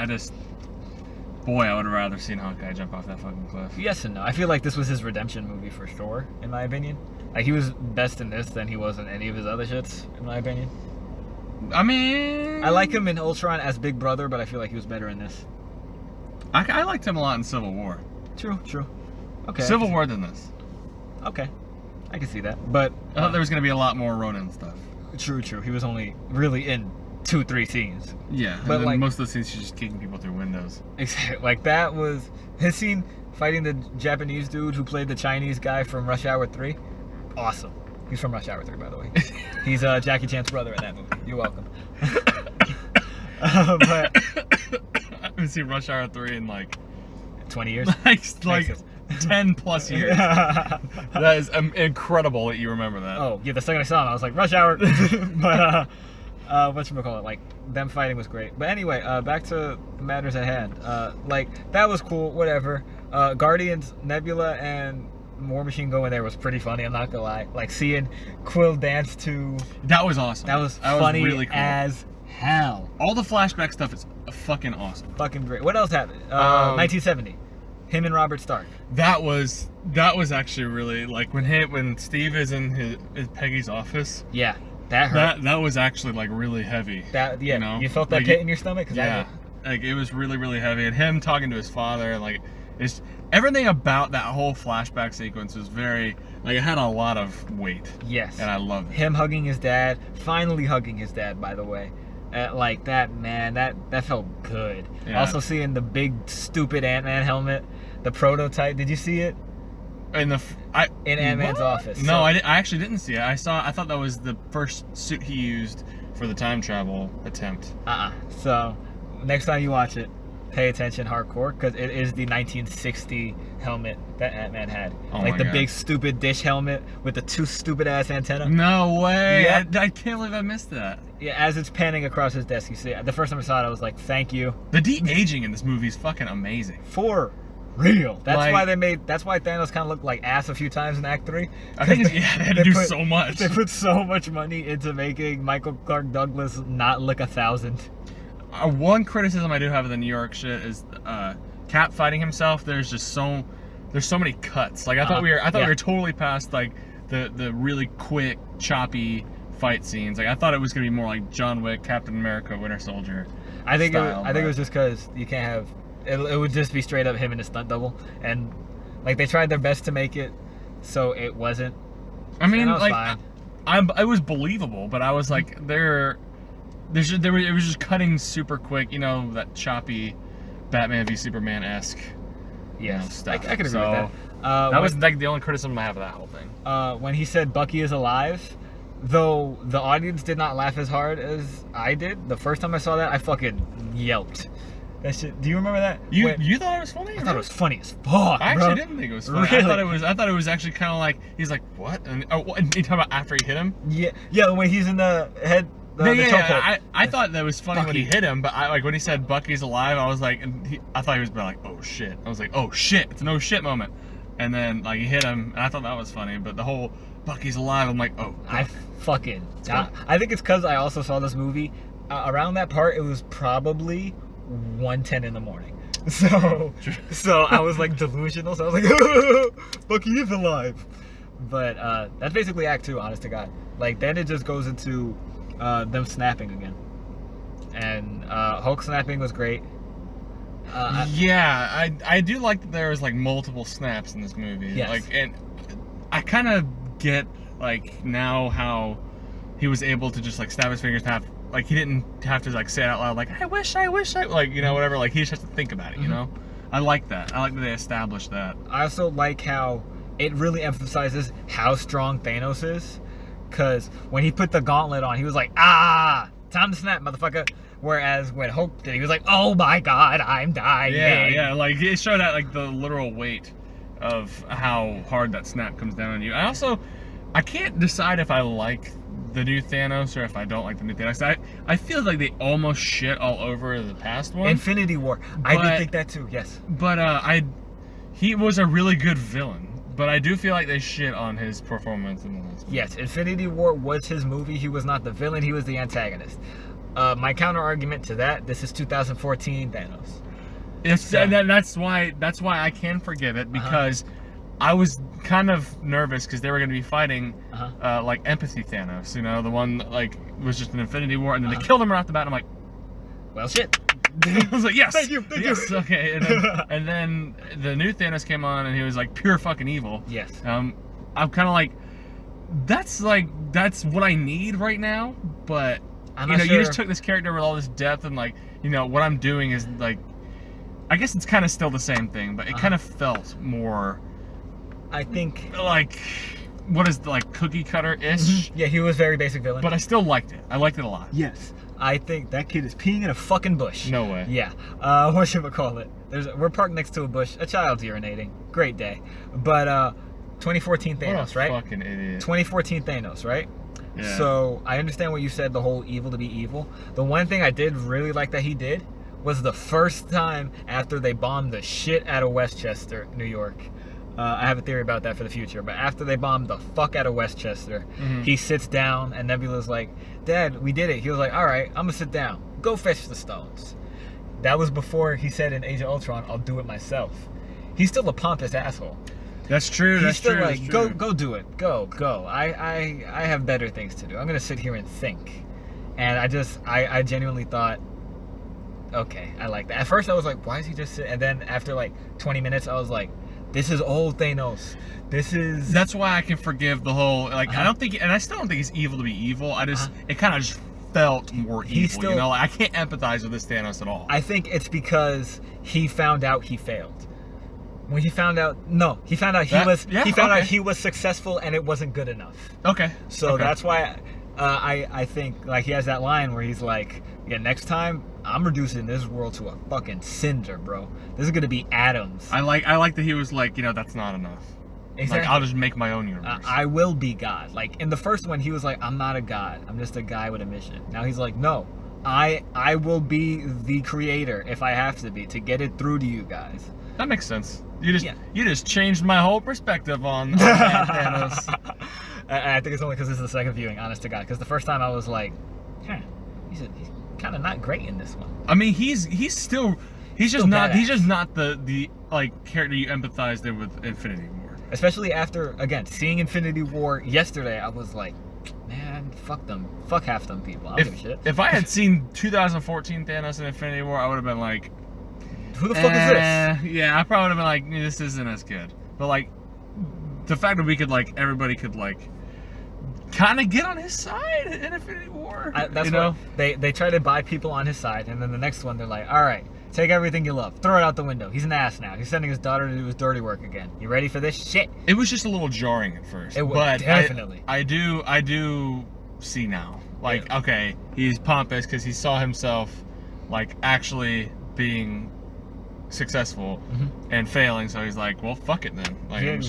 boy, I would have rather seen Hawkeye jump off that fucking cliff. Yes and no. I feel like this was his redemption movie for sure, in my opinion. Like, he was best in this than he was in any of his other shits, in my opinion. I mean, I like him in Ultron as Big Brother, but I feel like he was better in this. I liked him a lot in Civil War. True. Okay. Civil War than this. Okay. I can see that. But I thought there was going to be a lot more Ronin stuff. True. He was only really in 2-3 scenes. Yeah, but and then like, most of the scenes she's just kicking people through windows. Exactly. Like, that was his scene fighting the Japanese dude who played the Chinese guy from Rush Hour 3. Awesome. He's from Rush Hour 3, by the way. He's Jackie Chan's brother in that movie. You're welcome. But I haven't seen Rush Hour 3 in like 20 years. like 10 plus years. That is incredible that you remember that. Oh yeah, the second I saw him, I was like, Rush Hour. But whatchamacallit, like, them fighting was great. But anyway, back to the matters at hand. Like, that was cool, whatever. Guardians, Nebula, and War Machine going there was pretty funny, I'm not gonna lie. Like, seeing Quill dance to... That was awesome. That was funny really cool. As hell. All the flashback stuff is fucking awesome. Fucking great. What else happened? 1970. Him and Robert Stark. That was actually really, like, when Steve is in his Peggy's office. Yeah. That hurt. That was actually like really heavy. You felt that pit in your stomach? Yeah, like it was really, really heavy. And him talking to his father, like, it's everything about that whole flashback sequence was very, like, it had a lot of weight. Yes. And I loved it. Him hugging his dad, finally hugging his dad, by the way. Like that, man, that felt good. Yeah. Also seeing the big stupid Ant-Man helmet, the prototype. Did you see it? In Ant-Man's office. No, I actually didn't see it. I thought that was the first suit he used for the time travel attempt. So next time you watch it, pay attention hardcore, because it is the 1960 helmet that Ant-Man had. Oh, like the God. big stupid dish helmet with the two stupid ass antenna. No way. Yeah. I can't believe I missed that. Yeah, as it's panning across his desk, you see it. The first time I saw it, I was like, thank you. The de-aging in this movie is fucking amazing. For real. That's why Thanos kind of looked like ass a few times in Act 3. I think they had to do so much. They put so much money into making Michael Clark Douglas not look 1,000. One criticism I do have of the New York shit is Cap fighting himself. There's so many cuts. Like I thought we were totally past like the really quick, choppy fight scenes. Like I thought it was gonna be more like John Wick, Captain America, Winter Soldier. I think it was just because you can't have it would just be straight up him and his stunt double, and like they tried their best to make it so it wasn't. I mean, like it was believable, but I was like it was just cutting super quick. You know, that choppy Batman v Superman esque. Yeah, stuff. I could agree with that. That was like the only criticism I have of that whole thing. When he said Bucky is alive, though the audience did not laugh as hard as I did. The first time I saw that, I fucking yelped. That shit. Do you remember that? You thought it was funny? I thought it was funny as fuck. I actually didn't think it was funny. Really? I thought it was actually kind of like he's like what? And you talking about after he hit him? Yeah. When he's in the head. I thought that was funny Bucky. When he hit him, but when he said Bucky's alive, I was like, I thought he was like, oh shit. I was like, oh shit, it's a no shit moment. And then like he hit him, and I thought that was funny. But the whole Bucky's alive, I'm like, oh. I think it's because I also saw this movie around that part. It was probably 1:10 in the morning. So I was like delusional. So I was like, Bucky is alive. But that's basically Act 2, honest to God. Like then it just goes into them snapping again, and Hulk snapping was great. I do like that there was like multiple snaps in this movie. Yes. Like, and I kind of get like now how he was able to just like snap his fingers half. Like he didn't have to like say it out loud. Like I wish I like whatever. Like he just has to think about it. You know. I like that. I like that they established that. I also like how it really emphasizes how strong Thanos is. Because when he put the gauntlet on, he was like, time to snap, motherfucker. Whereas when Hulk did, he was like, oh my god, I'm dying. Yeah, like it showed that like the literal weight of how hard that snap comes down on you. I can't decide if I like the new Thanos or if I don't like the new Thanos. I feel like they almost shit all over the past one. Infinity War. I did think that too, yes. But he was a really good villain. But I do feel like they shit on his performance in the last movie. Yes, Infinity War was his movie. He was not the villain. He was the antagonist. My counter argument to that: this is 2014 Thanos. That's why I can forgive it because I was kind of nervous because they were going to be fighting like empathy Thanos. You know, the one that like was just an Infinity War, and then they killed him right off the bat. And I'm like, well, shit. I was like, yes, thank you. Okay, and then the new Thanos came on, and he was like pure fucking evil. Yes. I'm kind of like, that's what I need right now. But you just took this character with all this depth, and like, what I'm doing is like, I guess it's kind of still the same thing, but it kind of felt more. I think like, what is like cookie cutter ish? Yeah, he was very basic villain. But I still liked it. I liked it a lot. Yes. I think that kid is peeing in a fucking bush. No way. Yeah. Whatchamacallit? We're parked next to a bush. A child's urinating. Great day. But 2014 Thanos, right? Fucking idiot. 2014 Thanos, right? Yeah. So I understand what you said, the whole evil to be evil. The one thing I did really like that he did was the first time after they bombed the shit out of Westchester, New York. I have a theory about that for the future, but after they bombed the fuck out of Westchester, he sits down and Nebula's like, Dad, we did it. He was like, all right, I'm gonna sit down. Go fetch the stones. That was before he said in Age of Ultron, I'll do it myself. He's still a pompous asshole. That's true. He's still like, go do it. Go. I have better things to do. I'm gonna sit here and think. And I genuinely thought, okay, I like that. At first I was like, why is he just sitting? And then after like 20 minutes, I was like, this is old Thanos. That's why I can forgive the whole like. I don't think, and I still don't think he's evil to be evil. It kind of just felt more evil. Like, I can't empathize with this Thanos at all. I think it's because he found out he failed. When he found out, he found out he was successful and it wasn't good enough. Okay. So that's why I think like he has that line where he's like, yeah, next time I'm reducing this world to a fucking cinder, bro. This is gonna be atoms. I like that he was like, that's not enough. Exactly. Like, I'll just make my own universe. I will be God. Like in the first one, he was like, I'm not a god. I'm just a guy with a mission. Now he's like, no, I will be the creator if I have to be to get it through to you guys. That makes sense. You just changed my whole perspective on Thanos. I think it's only because this is the second viewing, honest to God. Because the first time I was like, he's kind of not great in this one. I mean, he's just not the like character you empathized with Infinity War. Especially after, again, seeing Infinity War yesterday, I was like, man, fuck them. Fuck half them people. I don't give a shit. If I had seen 2014 Thanos in Infinity War, I would have been like, who the fuck is this? Yeah, I probably would have been like, this isn't as good. But like, the fact that we could like, everybody could like, kind of get on his side in Infinity War. That's what they try to buy people on his side, and then the next one they're like, all right, take everything you love, throw it out the window. He's an ass now. He's sending his daughter to do his dirty work again. You ready for this shit? It was just a little jarring at first. It was, but definitely. I do see now. Like, okay, he's pompous because he saw himself like actually being successful and failing, so he's like, well, fuck it then. Like,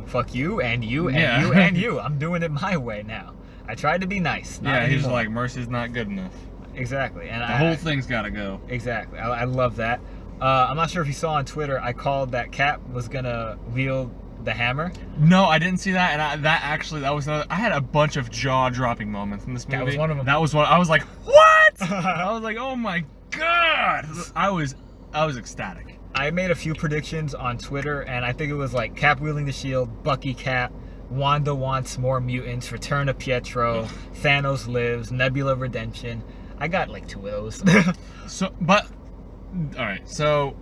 fuck you and you and you and you. I'm doing it my way now. I tried to be nice. He's like, mercy's not good enough. Exactly, and the whole thing's got to go. Exactly, I love that. I'm not sure if you saw on Twitter, I called that Cap was gonna wield the hammer. No, I didn't see that, and that was another. I had a bunch of jaw-dropping moments in this movie. That was one of them. That was one. I was like, what? I was like, oh my god! I was ecstatic. I made a few predictions on Twitter, and I think it was like Cap wielding the shield, Bucky Cap, Wanda wants more mutants, Return of Pietro, Thanos lives, Nebula redemption. I got like 2 of those. All right, so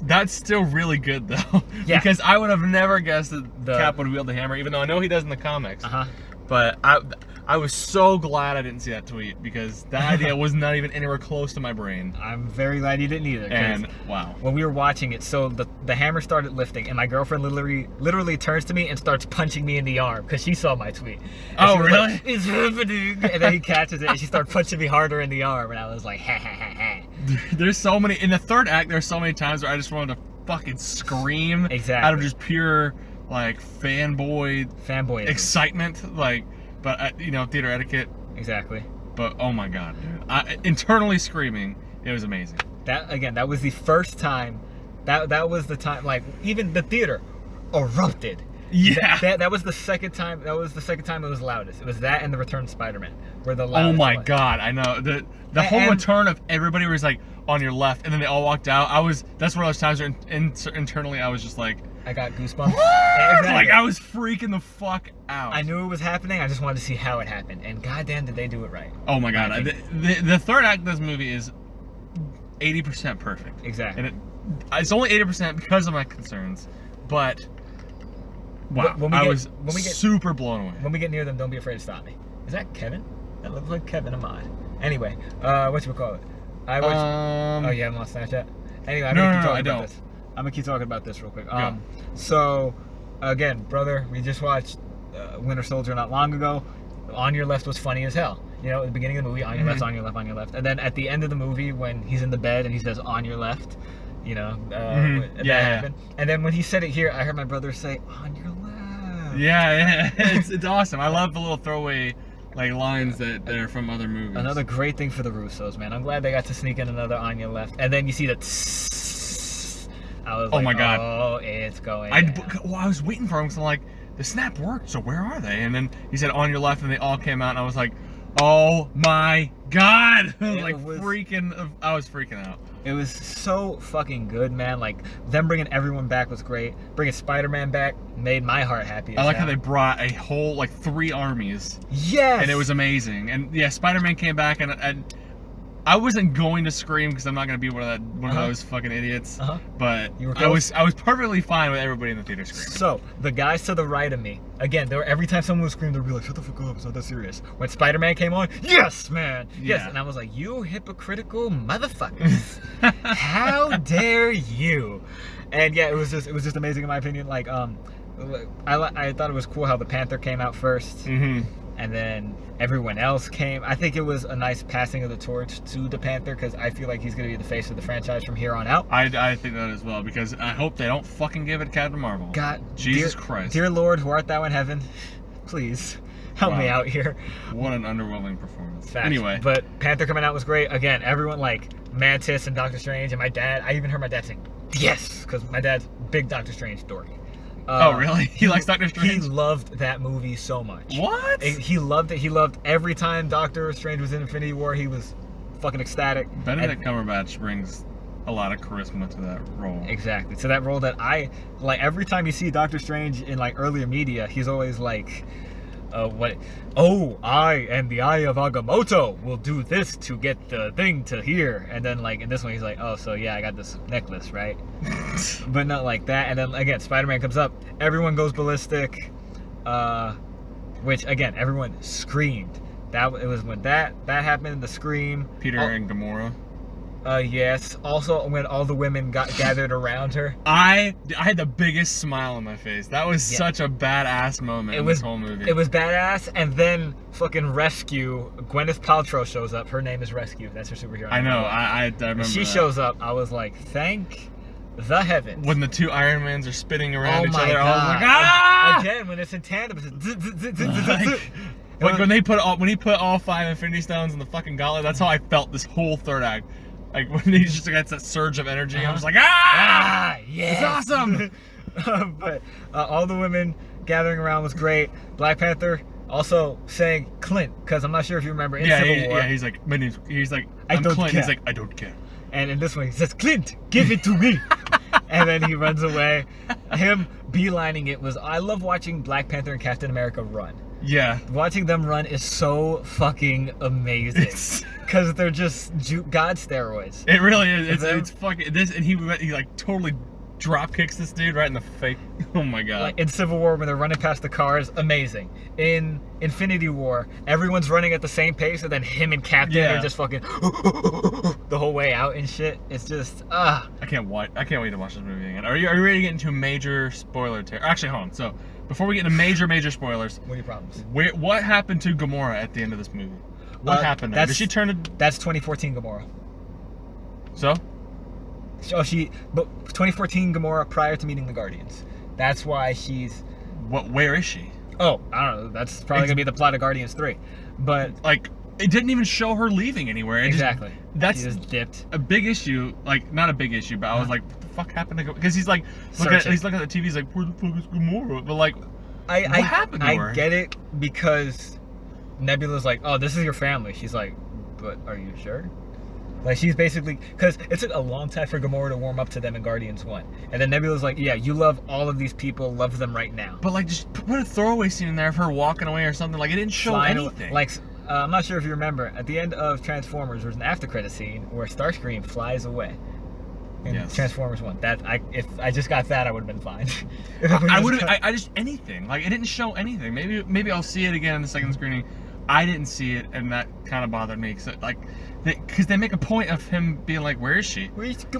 that's still really good though. Yeah. Because I would have never guessed that Cap would wield the hammer, even though I know he does in the comics. But I was so glad I didn't see that tweet, because that idea was not even anywhere close to my brain. I'm very glad you didn't either. And wow. When we were watching it, so the hammer started lifting, and my girlfriend literally turns to me and starts punching me in the arm because she saw my tweet. Oh, really? Like, it's happening. And then he catches it and she started punching me harder in the arm, and I was like, ha ha ha ha. There's so many, in the third act, there's so many times where I just wanted to fucking scream. Exactly. Out of just pure, like, fanboy excitement. Like, but, theater etiquette. Exactly. But, oh my god, dude. Internally screaming, it was amazing. That was the first time, that was the time, like, even the theater erupted. Yeah. That was the second time, it was loudest. It was that and the Return of Spider-Man were the loudest. Oh my god, I know. The whole return of everybody was like on your left, and then they all walked out. That's one of those times where internally I was just like, I got goosebumps. Exactly. Like, I was freaking the fuck out. I knew it was happening. I just wanted to see how it happened, and goddamn, did they do it right? Oh my god, the third act of this movie is 80% perfect. Exactly. And it's only 80% because of my concerns, but wow, I was super blown away. When we get near them, don't be afraid to stop me. Is that Kevin? That looks like Kevin Ahmad. Anyway, whatchamacallit? Oh, you haven't lost Snapchat? Anyway, I'm gonna keep talking about this real quick. So, again, brother, we just watched Winter Soldier not long ago. On Your Left was funny as hell. You know, at the beginning of the movie, on your left, on your left, on your left. And then at the end of the movie, when he's in the bed and he says, on your left, that happened. And then when he said it here, I heard my brother say, on your left. Yeah. It's awesome. I love the little throwaway lines that are from other movies. Another great thing for the Russos, man. I'm glad they got to sneak in another on your left. And then you see that I was my god. Oh, it's going I was waiting for him because I'm like, the snap worked, so where are they? And then he said on your left, and they all came out, and I was like, oh my god. I was freaking out. It was so fucking good, man. Like, them bringing everyone back was great. Bringing Spider-Man back made my heart happy. I like how they brought a whole 3 armies. Yes. And it was amazing. And yeah, Spider-Man came back, and I wasn't going to scream because I'm not going to be one of those fucking idiots. But I was perfectly fine with everybody in the theater screaming. So the guys to the right of me, again, every time someone would scream, they'd be like, "Shut the fuck up! It's not that serious." When Spider-Man came on, yes, man, yes, and I was like, "You hypocritical motherfuckers! How dare you!" And yeah, it was just amazing in my opinion. Like, I thought it was cool how the Panther came out first. And then everyone else came. I think it was a nice passing of the torch to the Panther, because I feel like he's going to be the face of the franchise from here on out. I think that as well, because I hope they don't fucking give it Captain Marvel. God, Jesus Christ. Dear Lord, who art thou in heaven, please help me out here. What an underwhelming performance. Facts. Anyway. But Panther coming out was great. Again, everyone, like Mantis and Doctor Strange and my dad. I even heard my dad sing, Yes, because my dad's big Doctor Strange dork. Oh, really? He likes Doctor Strange? He loved that movie so much. What? He loved it. He loved every time Doctor Strange was in Infinity War, he was fucking ecstatic. Benedict Cumberbatch brings a lot of charisma to that role. Exactly. To that role that I, like, every time you see Doctor Strange in, like, earlier media, he's always like, I and the Eye of Agamotto will do this to get the thing to here. And then, like, in this one, he's like, oh, so yeah, I got this necklace, right? But not like that. And then, again, Spider-Man comes up. Everyone goes ballistic. Which, again, everyone screamed. It was when that happened, the scream. Peter and Gamora. Yes. Also, when all the women got gathered around her, I had the biggest smile on my face. That was such a badass moment in this whole movie. It was badass, and then fucking Rescue. Gwyneth Paltrow shows up. Her name is Rescue. That's her superhero. I know. I remember. She shows up. I was like, thank the heavens. When the two Iron Mans are spinning around each other, God. I was like, ah! Again, when it's in tandem, like when he put all 5 Infinity Stones in the fucking gauntlet, that's how I felt this whole third act. Like when he just gets that surge of energy, I was like, yes, it's awesome. But all the women gathering around was great. Black Panther also saying Clint, because I'm not sure if you remember in Civil War. Yeah, he's like, I'm Clint. Care. He's like, I don't care. And in this one, he says, Clint, give it to me. And then he runs away. Him beelining it was, I love watching Black Panther and Captain America run. Yeah. Watching them run is so fucking amazing. Because they're just God steroids. It really is. It's fucking this, and he like totally drop kicks this dude right in the face. Oh my god. Like in Civil War when they're running past the cars, amazing. In Infinity War, everyone's running at the same pace, and then him and Captain are just fucking the whole way out and shit. It's just I can't wait to watch this movie again. Are you ready to get into a major spoiler Actually, hold on. So before we get into major spoilers, what are your problems? What happened to Gamora at the end of this movie? What happened there? Did she turn to... That's 2014 Gamora. So? But 2014 Gamora prior to meeting the Guardians. That's why she's... Where is she? Oh, I don't know. That's probably going to be the plot of Guardians 3. But... Like, it didn't even show her leaving anywhere. Exactly. That's she just dipped. A big issue. Like, not a big issue, but I was like, what the fuck happened to Gamora? Because he's like, he's looking at the TV, he's like, where the fuck is Gamora? But like, what happened to her? I get it because... Nebula's like, oh, this is your family. She's like, but are you sure? Like, she's basically, because it took a long time for Gamora to warm up to them in Guardians 1. And then Nebula's like, yeah, you love all of these people, love them right now. But like, just put a throwaway scene in there of her walking away or something. Like, it didn't show anything. Like, I'm not sure if you remember, at the end of Transformers, there's an after credit scene where Starscream flies away. In Transformers 1. If I just got that, I would have been fine. I just anything. Like, it didn't show anything. Maybe I'll see it again in the second screening. I didn't see it, and that kind of bothered me. Because they make a point of him being like, where is she?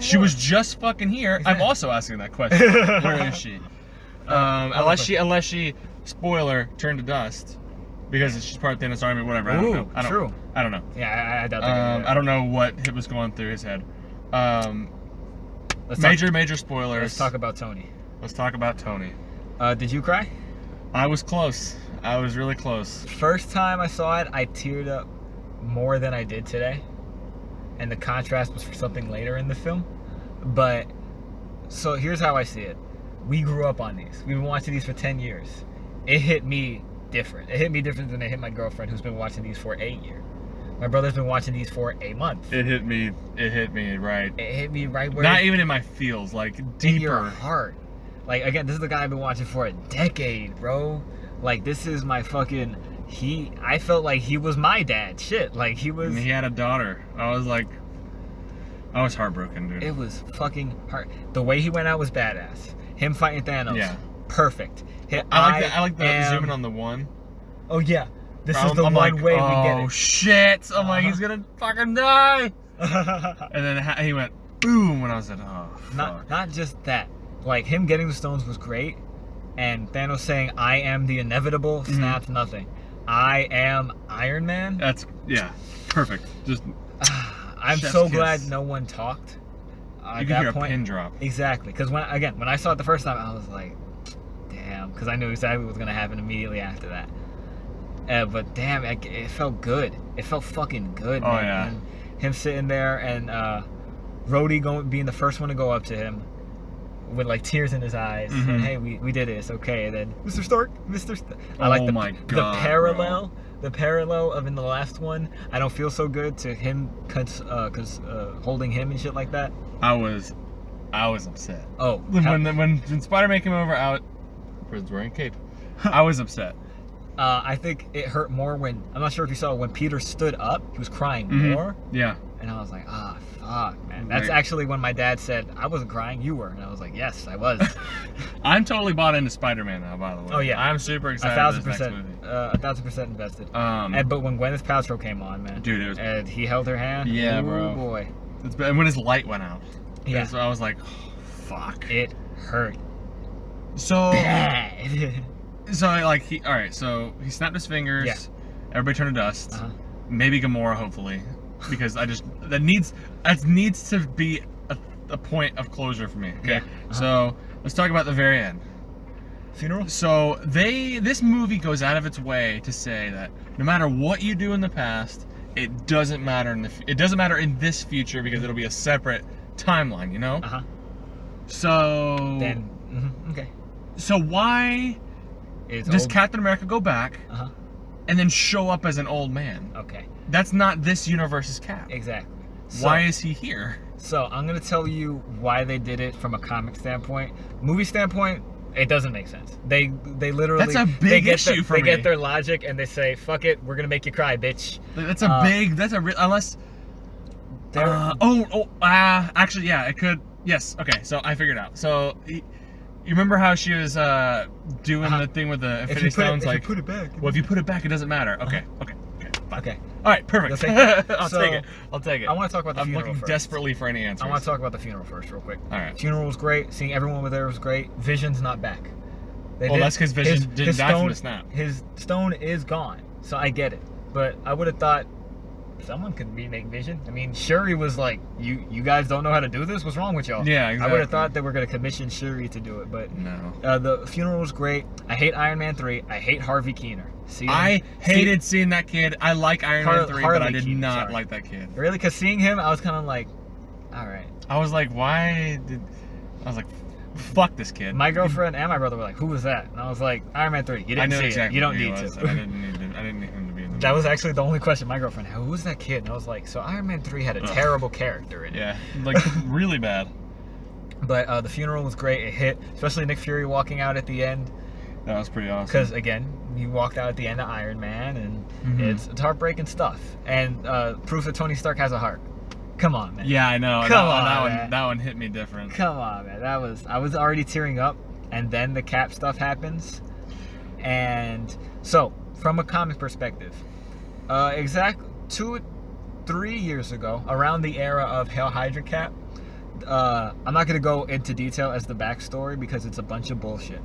She was just fucking here. I'm also asking that question. Where is she? Unless she, spoiler, turned to dust. Because she's part of Thanos' army, whatever. I don't know. I don't know. Yeah, I doubt that. I don't know what was going through his head. Major spoilers. Let's talk about Tony. Did you cry? I was close. I was really close. First time I saw it, I teared up more than I did today. And the contrast was for something later in the film. But, so here's how I see it. We grew up on these. We've been watching these for 10 years. It hit me different. It hit me different than it hit my girlfriend who's been watching these for a year. My brother's been watching these for a month. It hit me right. It hit me right where... Not even in my feels, like deeper. In your heart. Like, again, this is the guy I've been watching for a decade, bro. Like, this is my fucking... I felt like he was my dad. Shit, like, he was... And he had a daughter. I was heartbroken, dude. It was fucking hard. The way he went out was badass. Him fighting Thanos. Yeah. Perfect. I like the zooming on the one. Oh, yeah. This is the one way we get it. Oh, shit. I'm like, he's gonna fucking die. And then he went, boom, when I was like, oh, fuck. Not just that. Like, him getting the stones was great. And Thanos saying, I am the inevitable, snaps nothing. I am Iron Man. Yeah, perfect. Just I'm so glad no one talked. You can hear a pin drop. Exactly. Because when I saw it the first time, I was like, damn. Because I knew exactly what was going to happen immediately after that. But damn, it felt good. It felt fucking good, man. Yeah. And him sitting there and Rhodey being the first one to go up to him. with like tears in his eyes. Mm-hmm. And, hey, we did it. It's okay. And then Mr. Stark. I Oh like my God, the parallel. Bro. The parallel of in the last one. I don't feel so good to him cause holding him and shit like that. I was upset. Oh, when Spider-Man came over, Prison's wearing a cape. I was upset. I think it hurt more when, I'm not sure if you saw, when Peter stood up, he was crying more. Yeah. And I was like, fuck, man. That's actually when my dad said, I wasn't crying, you were. And I was like, yes, I was. I'm totally bought into Spider-Man now, by the way. Oh, yeah. I'm super excited 1,000% invested. But when Gwyneth Paltrow came on, man. Dude, it was... And he held her hand. Yeah, bro. Boy. And when his light went out. Yeah. I was like, oh, fuck. It hurt. So... bad. So, like, so he snapped his fingers. Yeah. Everybody turned to dust. Maybe Gamora, hopefully. Because that needs to be a point of closure for me. Okay. Yeah. So, let's talk about the very end. Funeral? So, this movie goes out of its way to say that no matter what you do in the past, it doesn't matter it doesn't matter in this future because it'll be a separate timeline, you know? So... Then, okay. So why... Does Captain America go back and then show up as an old man? Okay. That's not this universe's Cap. Exactly. Why is he here? So I'm going to tell you why they did it from a comic standpoint. Movie standpoint, it doesn't make sense. They literally... That's a big issue for me. They get their logic and they say, fuck it, we're going to make you cry, bitch. That's a big... Unless... actually, yeah, it could... Yes, okay, so I figured it out. So... You remember how she was doing the thing with the Infinity Stones? If you put it back. Well, if you put it back, it doesn't matter. Okay, fine. Okay. All right, perfect. I'll take it. I want to talk about the funeral I'm looking desperately for any answers. I want to talk about the funeral first, real quick. All right. Funeral was great. Seeing everyone over there was great. Vision's not back. That's because Vision didn't die from the snap. His stone is gone, so I get it. But I would have thought someone could remake Vision. I mean, Shuri was like, you guys don't know how to do this? What's wrong with y'all? Yeah, exactly. I would have thought they were going to commission Shuri to do it, but no. The funeral was great. I hate Iron Man 3. I hate Harvey Keener. I hated seeing that kid. I like Iron Man 3, but I did not like that kid. Really? Because seeing him, I was kind of like, all right. I was like, fuck this kid. My girlfriend and my brother were like, who was that? And I was like, Iron Man 3. You didn't see it. You don't need to. I didn't need him to be in the movie. That was actually the only question my girlfriend had. Who was that kid? And I was like, so Iron Man 3 had a terrible character in it. Yeah, like really bad. But the funeral was great. It hit, especially Nick Fury walking out at the end. That was pretty awesome. Because, again, he walked out at the end of Iron Man, and it's heartbreaking stuff. And proof that Tony Stark has a heart. Come on, man. Yeah, I know. Come on, that one hit me different. Come on, man. I was already tearing up, and then the Cap stuff happens. And so, from a comic perspective, exactly 2-3 years ago, around the era of Hail Hydra Cap, I'm not going to go into detail as the backstory because it's a bunch of bullshit.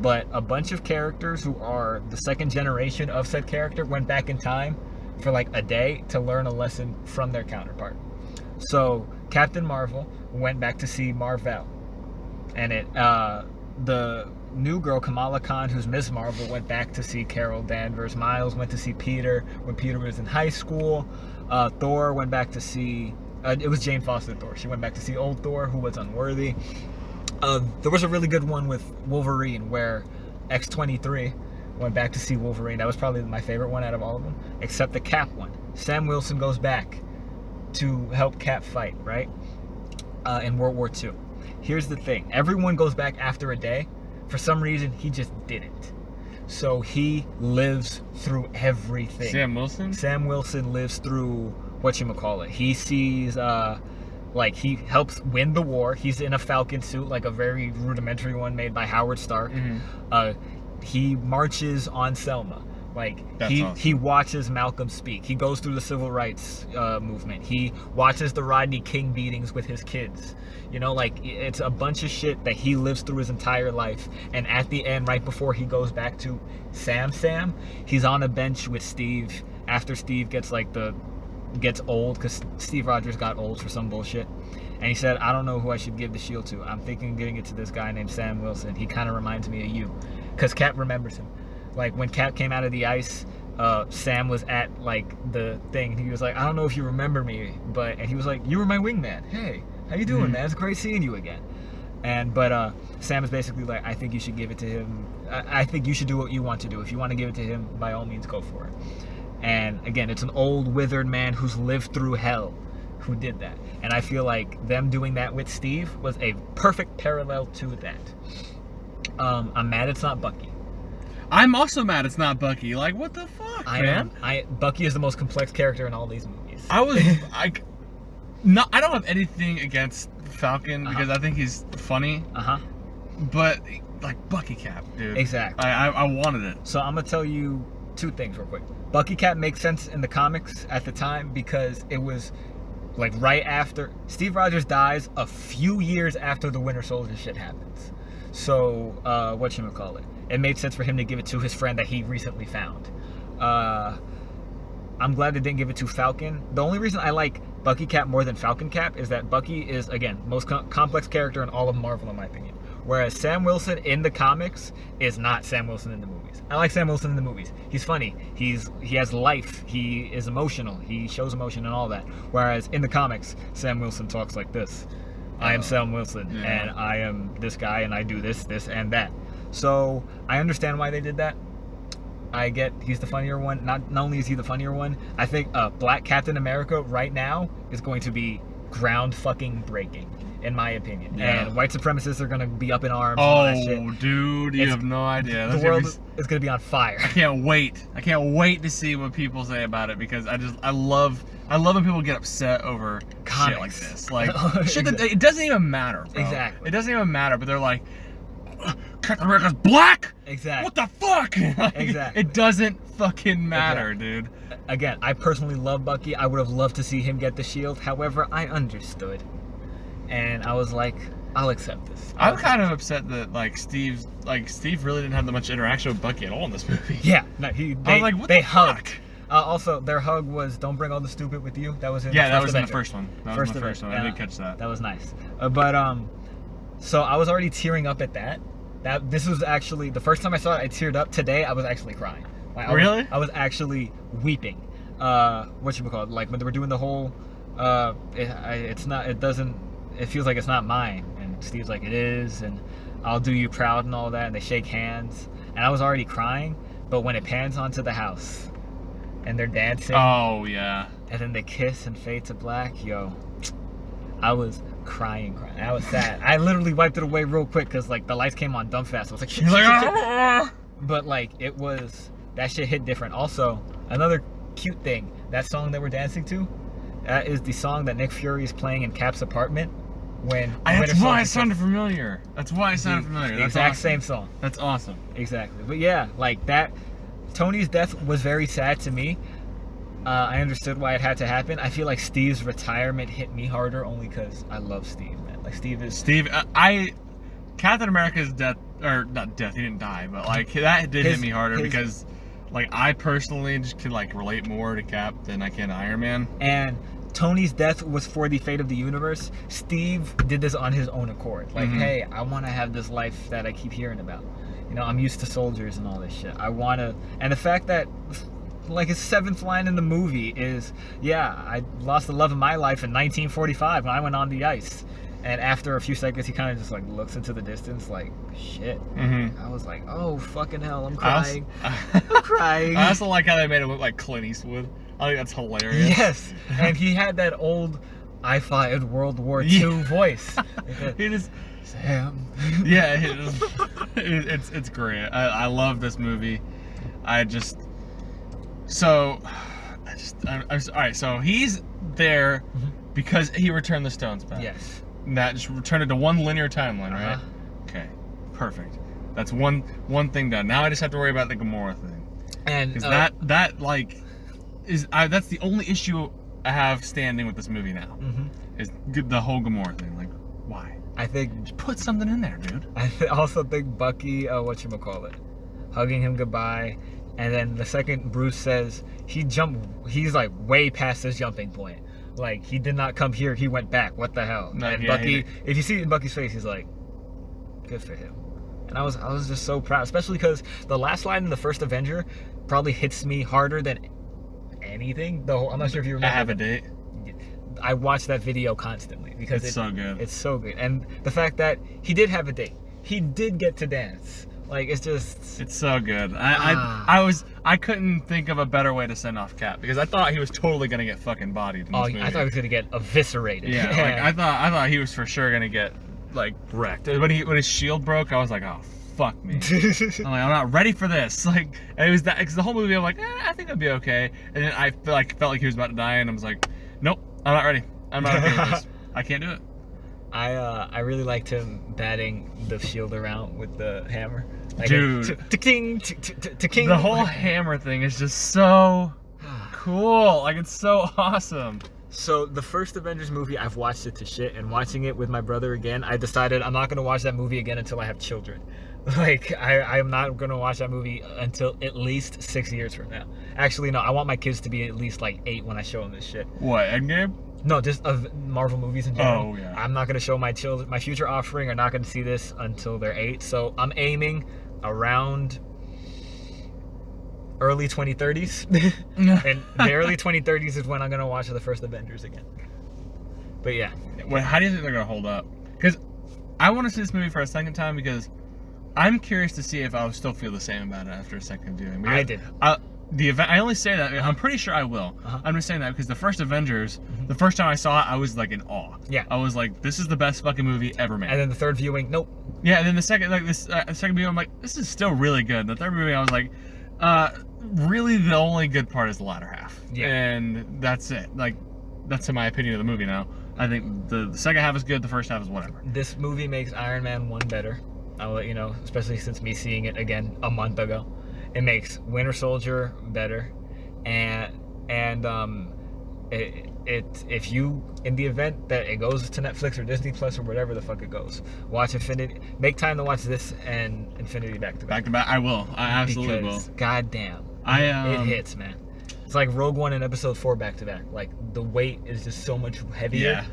But a bunch of characters who are the second generation of said character went back in time for like a day to learn a lesson from their counterpart. So Captain Marvel went back to see Marvel, and the new girl Kamala Khan, who's Ms. Marvel, went back to see Carol Danvers. Miles went to see Peter when Peter was in high school. Thor went back to see it was Jane Foster Thor. She went back to see old Thor, who was unworthy. There was a really good one with Wolverine where X-23 went back to see Wolverine. That was probably my favorite one out of all of them, except the Cap one. Sam Wilson goes back to help Cap fight, right? In World War II. Here's the thing. Everyone goes back after a day. For some reason, he just didn't. So he lives through everything. Sam Wilson? Sam Wilson lives through whatchamacallit. He sees... like, he helps win the war. He's in a Falcon suit, like a very rudimentary one made by Howard Stark. He marches on Selma. Like, he watches Malcolm speak. He goes through the civil rights movement. He watches the Rodney King beatings with his kids. You know, like, it's a bunch of shit that he lives through his entire life. And at the end, right before he goes back to Sam, he's on a bench with Steve after Steve gets old, because Steve Rogers got old for some bullshit. And he said, I don't know who I should give the shield to. I'm thinking of giving it to this guy named Sam Wilson. He kind of reminds me of you. Because Cap remembers him. Like, when Cap came out of the ice, Sam was at, like, the thing. He was like, I don't know if you remember me, and he was like, you were my wingman. Hey, how you doing, man? It's great seeing you again. But Sam is basically like, I think you should give it to him. I think you should do what you want to do. If you want to give it to him, by all means, go for it. And again, it's an old, withered man who's lived through hell who did that. And I feel like them doing that with Steve was a perfect parallel to that. I'm mad it's not Bucky. I'm also mad it's not Bucky. Like, what the fuck, man? Bucky is the most complex character in all these movies. I don't have anything against Falcon because I think he's funny. But like Bucky Cap, dude. Exactly. I wanted it. So I'm gonna tell you two things real quick. Bucky Cap makes sense in the comics at the time because it was like right after Steve Rogers dies, a few years after the Winter Soldier shit happens. So whatchamacallit, it made sense for him to give it to his friend that he recently found. I'm glad they didn't give it to Falcon. The only reason I like Bucky Cap more than Falcon Cap is that Bucky is, again, most complex character in all of Marvel in my opinion. Whereas Sam Wilson in the comics is not Sam Wilson in the movies. I like Sam Wilson in the movies. He's funny. He has life. He is emotional. He shows emotion and all that. Whereas in the comics, Sam Wilson talks like this. I am Sam Wilson, and I am this guy, and I do this, and that. So I understand why they did that. I get he's the funnier one. Not only is he the funnier one, I think Black Captain America right now is going to be ground fucking breaking, in my opinion. Yeah. And white supremacists are going to be up in arms. Oh, and all that shit. Dude, you have no idea. The world is going to be on fire. I can't wait. I can't wait to see what people say about it because I love when people get upset over comics. Shit like this. Like shit that it doesn't even matter, bro. Exactly. It doesn't even matter, but they're like, Captain America's black? Exactly. What the fuck? Exactly. It doesn't fucking matter, dude. Again, I personally love Bucky. I would have loved to see him get the shield. However, I understood. And I was like, I'll accept this. I'm kind of upset that Steve really didn't have that much interaction with Bucky at all in this movie. Yeah. No, I was like, what the hugged. Fuck? Also, their hug was "Don't bring all the stupid with you." That was in that was in the first one. That was the first one. I did catch that. That was nice. So I was already tearing up at that. This was actually the first time I saw it. I teared up. Today I was actually crying. Really? I was actually weeping. Whatchamacallit? Like when they were doing the whole. It's not. It doesn't. It feels like it's not mine. And Steve's like, it is, and I'll do you proud and all that. And they shake hands, and I was already crying. But when it pans onto the house, and they're dancing. Oh yeah. And then they kiss and fade to black. Yo, I was crying. I was sad. I literally wiped it away real quick because like the lights came on dumb fast. I was like, shit. But like it was that shit hit different. Also, another cute thing. That song that we're dancing to, that is the song that Nick Fury is playing in Cap's apartment. That's why it sounded familiar. That's why it sounded familiar. The exact same song. That's awesome. Exactly. But yeah, like that. Tony's death was very sad to me. I understood why it had to happen. I feel like Steve's retirement hit me harder only because I love Steve, man. Like Captain America's death, or not death, he didn't die, but like that did hit me harder because like I personally just could like relate more to Cap than I can to Iron Man. And Tony's death was for the fate of the universe. Steve did this on his own accord. Like, hey, I want to have this life that I keep hearing about. You know, I'm used to soldiers and all this shit. I want to... And the fact that, like, his 7th line in the movie is, yeah, I lost the love of my life in 1945 when I went on the ice. And after a few seconds, he kind of just, like, looks into the distance like, shit. I was like, oh, fucking hell, I'm crying. I'm crying. I also like how they made it look like Clint Eastwood. I think that's hilarious. Yes. And he had that old, I fought World War II voice. It is... Sam. Yeah, it's great. I love this movie. All right. So he's there because he returned the stones back. Yes. And that just returned it to one linear timeline, right? Okay, perfect. That's one thing done. Now I just have to worry about the Gamora thing. And that that's the only issue I have standing with this movie now. Is the whole Gamora thing. Like, why? I think just put something in there, dude. I also think Bucky, hugging him goodbye, and then the second Bruce says he's like way past his jumping point. Like he did not come here, he went back. What the hell? And Bucky, if you see it in Bucky's face, he's like, good for him. And I was just so proud, especially because the last line in the first Avenger probably hits me harder than anything. I'm not sure if you remember. I have a date. I watch that video constantly because it's so good. It's so good, and the fact that he did have a date, he did get to dance. Like, it's just... It's so good. I couldn't think of a better way to send off Cap, because I thought he was totally going to get fucking bodied in this movie. I thought he was going to get eviscerated. Yeah, like, I thought he was for sure going to get, like, wrecked. When his shield broke, I was like, oh, fuck me. I'm not ready for this. Like, and it was that, because the whole movie, I'm like, I think it'll be okay. And then I felt like he was about to die, and I was like, nope, I'm not ready. I'm not okay with this. I can't do it. I really liked him batting the shield around with the hammer. Like, dude, the whole hammer thing is just so cool. Like, it's so awesome. So the first Avengers movie, I've watched it to shit, and watching it with my brother again, I decided I'm not gonna watch that movie again until I have children. Like, I'm not gonna watch that movie until at least 6 years from now. Actually, no, I want my kids to be at least like 8 when I show them this shit. What, Endgame? No, just of Marvel movies in general. Oh, yeah. I'm not gonna show my children, my future offspring are not gonna see this until they're 8. So I'm aiming around early 2030s. And the early 2030s is when I'm gonna watch the first Avengers again. But yeah. Well, how do you think they're gonna hold up? Because I want to see this movie for a second time, because I'm curious to see if I'll still feel the same about it after a second viewing. I did. I only say that, I'm pretty sure I will. I'm just saying that because the first Avengers, the first time I saw it, I was like in awe. Yeah. I was like, this is the best fucking movie ever made. And then the third viewing, nope. Yeah, and then the second, second viewing, I'm like, this is still really good. And the third viewing, I was like, really the only good part is the latter half. Yeah. And that's it. Like, that's in my opinion of the movie now. I think the second half is good, the first half is whatever. This movie makes Iron Man 1 better. I'll let you know, especially since me seeing it again a month ago. It makes Winter Soldier better, and if you, in the event that it goes to Netflix or Disney Plus or whatever the fuck it goes, watch Infinity. Make time to watch this and Infinity back to back. Back to back, I will. I absolutely will. Goddamn, it hits, man. It's like Rogue One and Episode 4 back to back. Like, the weight is just so much heavier. Yeah.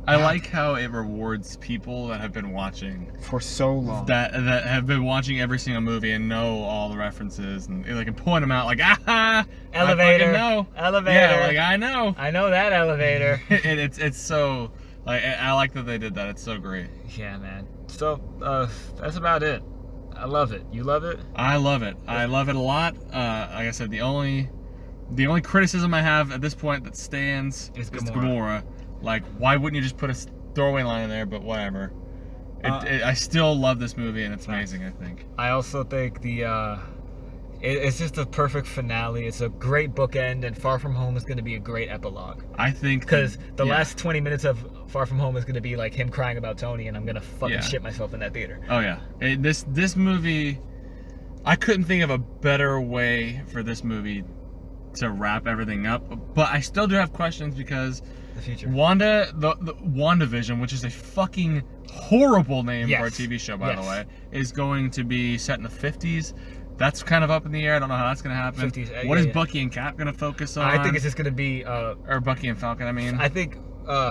I like how it rewards people that have been watching for so long. That have been watching every single movie and know all the references, and they can point them out like, elevator, elevator. Yeah, like I know that elevator. And it's so, like, I like that they did that. It's so great. Yeah, man. So that's about it. I love it. You love it? I love it. I love it a lot. Like I said, the only criticism I have at this point that stands is Gamora. Like, why wouldn't you just put a throwaway line in there? But whatever. I still love this movie, and it's amazing, I think. I also think it's just a perfect finale. It's a great bookend, and Far From Home is going to be a great epilogue. I think because the last 20 minutes of Far From Home is going to be like him crying about Tony, and I'm going to fucking shit myself in that theater. Oh yeah, this movie, I couldn't think of a better way for this movie to wrap everything up. But I still do have questions because the future. the WandaVision, which is a fucking horrible name for a TV show, by the way, is going to be set in the 50s. That's kind of up in the air. I don't know how that's going to happen. 50s, what is Bucky and Cap going to focus on? I think it's just going to be... or Bucky and Falcon, I mean. I think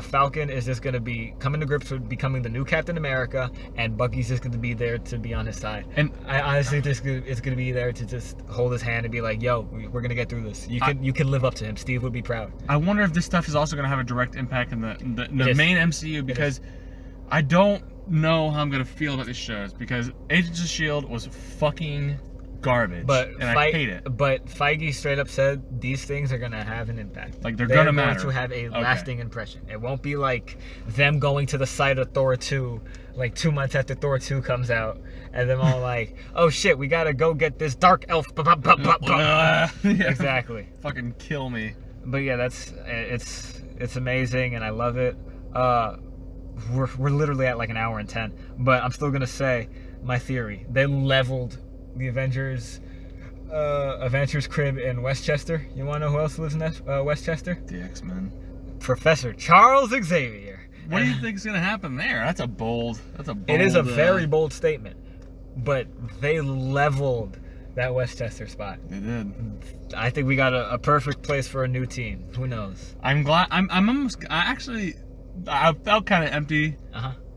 Falcon is just going to be coming to grips with becoming the new Captain America, and Bucky's just going to be there to be on his side. And I honestly think it's going to be there to just hold his hand and be like, yo, we're going to get through this. You can live up to him. Steve would be proud. I wonder if this stuff is also going to have a direct impact in the main MCU, because I don't know how I'm going to feel about these shows, because Agents of S.H.I.E.L.D. was fucking garbage, and I hate it. But Feige straight up said these things are gonna have an impact. Like, they're gonna matter. To have a lasting impression. It won't be like them going to the site of Thor 2 like 2 months after Thor 2 comes out, and them all like, oh shit, we gotta go get this dark elf. Exactly. Fucking kill me. But yeah, it's amazing, and I love it. We're literally at like an hour and 10, but I'm still gonna say my theory. They leveled the Avengers crib in Westchester. You want to know who else lives in Westchester? The X-Men. Professor Charles Xavier. What do you think is going to happen there? That's a bold. It is a very bold statement, but they leveled that Westchester spot. They did. I think we got a perfect place for a new team. Who knows? I'm glad. I felt kind of empty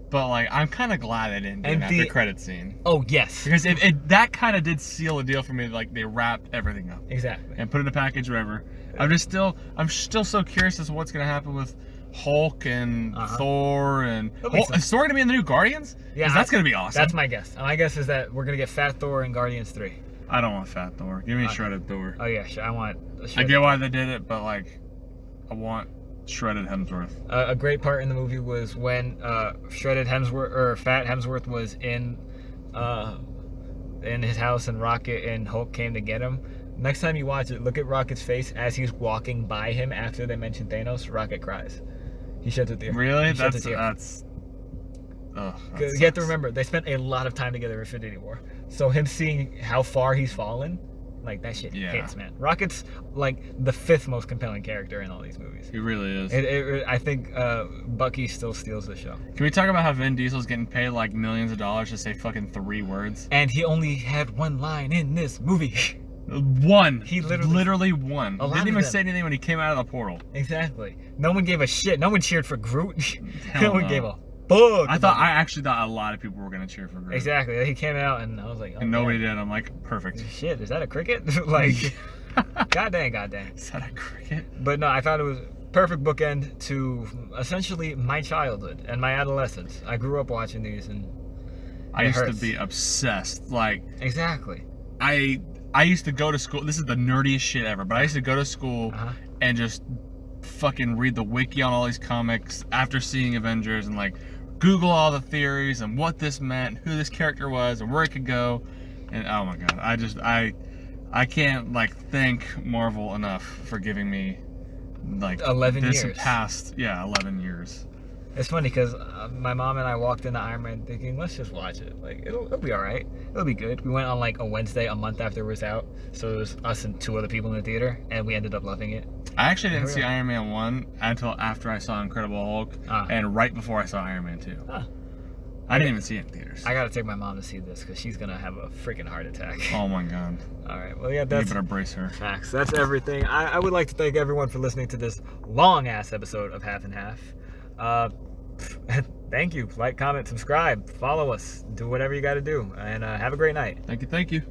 But like, I'm kind of glad they didn't do an after credit scene. Oh yes, because that kind of did seal the deal for me. Like they wrapped everything up exactly and put it in a package, whatever. I'm still so curious as to what's gonna happen with Hulk and Thor and is Thor gonna be in the new Guardians? Yeah, that's gonna be awesome. That's my guess. My guess is that we're gonna get Fat Thor in Guardians 3. I don't want Fat Thor. Give me Shredded Thor. Oh yeah, I want. I get why they did it, but like, I want Shredded Hemsworth. A great part in the movie was when Shredded Hemsworth or Fat Hemsworth was in his house and Rocket and Hulk came to get him. Next time you watch it, look at Rocket's face as he's walking by him after they mention Thanos. Rocket cries. He sheds a tear. Really? That's. Because you have to remember, they spent a lot of time together in Infinity War. So him seeing how far he's fallen, like that shit hits, man. Rocket's like the 5th most compelling character in all these movies. He really is. I think Bucky still steals the show. Can we talk about how Vin Diesel's getting paid like millions of dollars to say fucking 3 words? And he only had 1 line in this movie. One. He literally won. Didn't even say anything when he came out of the portal. Exactly. No one gave a shit. No one cheered for Groot. No one gave a fuck. I actually thought a lot of people were gonna cheer for Groot. Exactly. He came out and I was like, oh, and nobody did. I'm like, perfect. Shit, is that a cricket? Like, god dang. Is that a cricket? But no, I thought it was perfect bookend to essentially my childhood and my adolescence. I grew up watching these and I used to be obsessed. Like, exactly. I used to go to school. This is the nerdiest shit ever, but I used to go to school and just fucking read the wiki on all these comics after seeing Avengers and like Google all the theories and what this meant, who this character was, and where it could go. And oh my god, I can't like thank Marvel enough for giving me like 11 this years. Past 11 years. It's funny because my mom and I walked into Iron Man thinking, let's just watch it. Like, it'll be all right. It'll be good. We went on like a Wednesday, a month after it was out. So it was us and 2 other people in the theater, and we ended up loving it. I actually didn't see Iron Man 1 until after I saw Incredible Hulk, and right before I saw Iron Man 2. I didn't even see it in theaters. I gotta take my mom to see this because she's gonna have a freaking heart attack. Oh my god. All right, well, yeah, that's... You better brace her. Facts. That's everything. I would like to thank everyone for listening to this long-ass episode of Half and Half. Thank you. Like, comment, subscribe, follow us, do whatever you got to do, and have a great night. Thank you.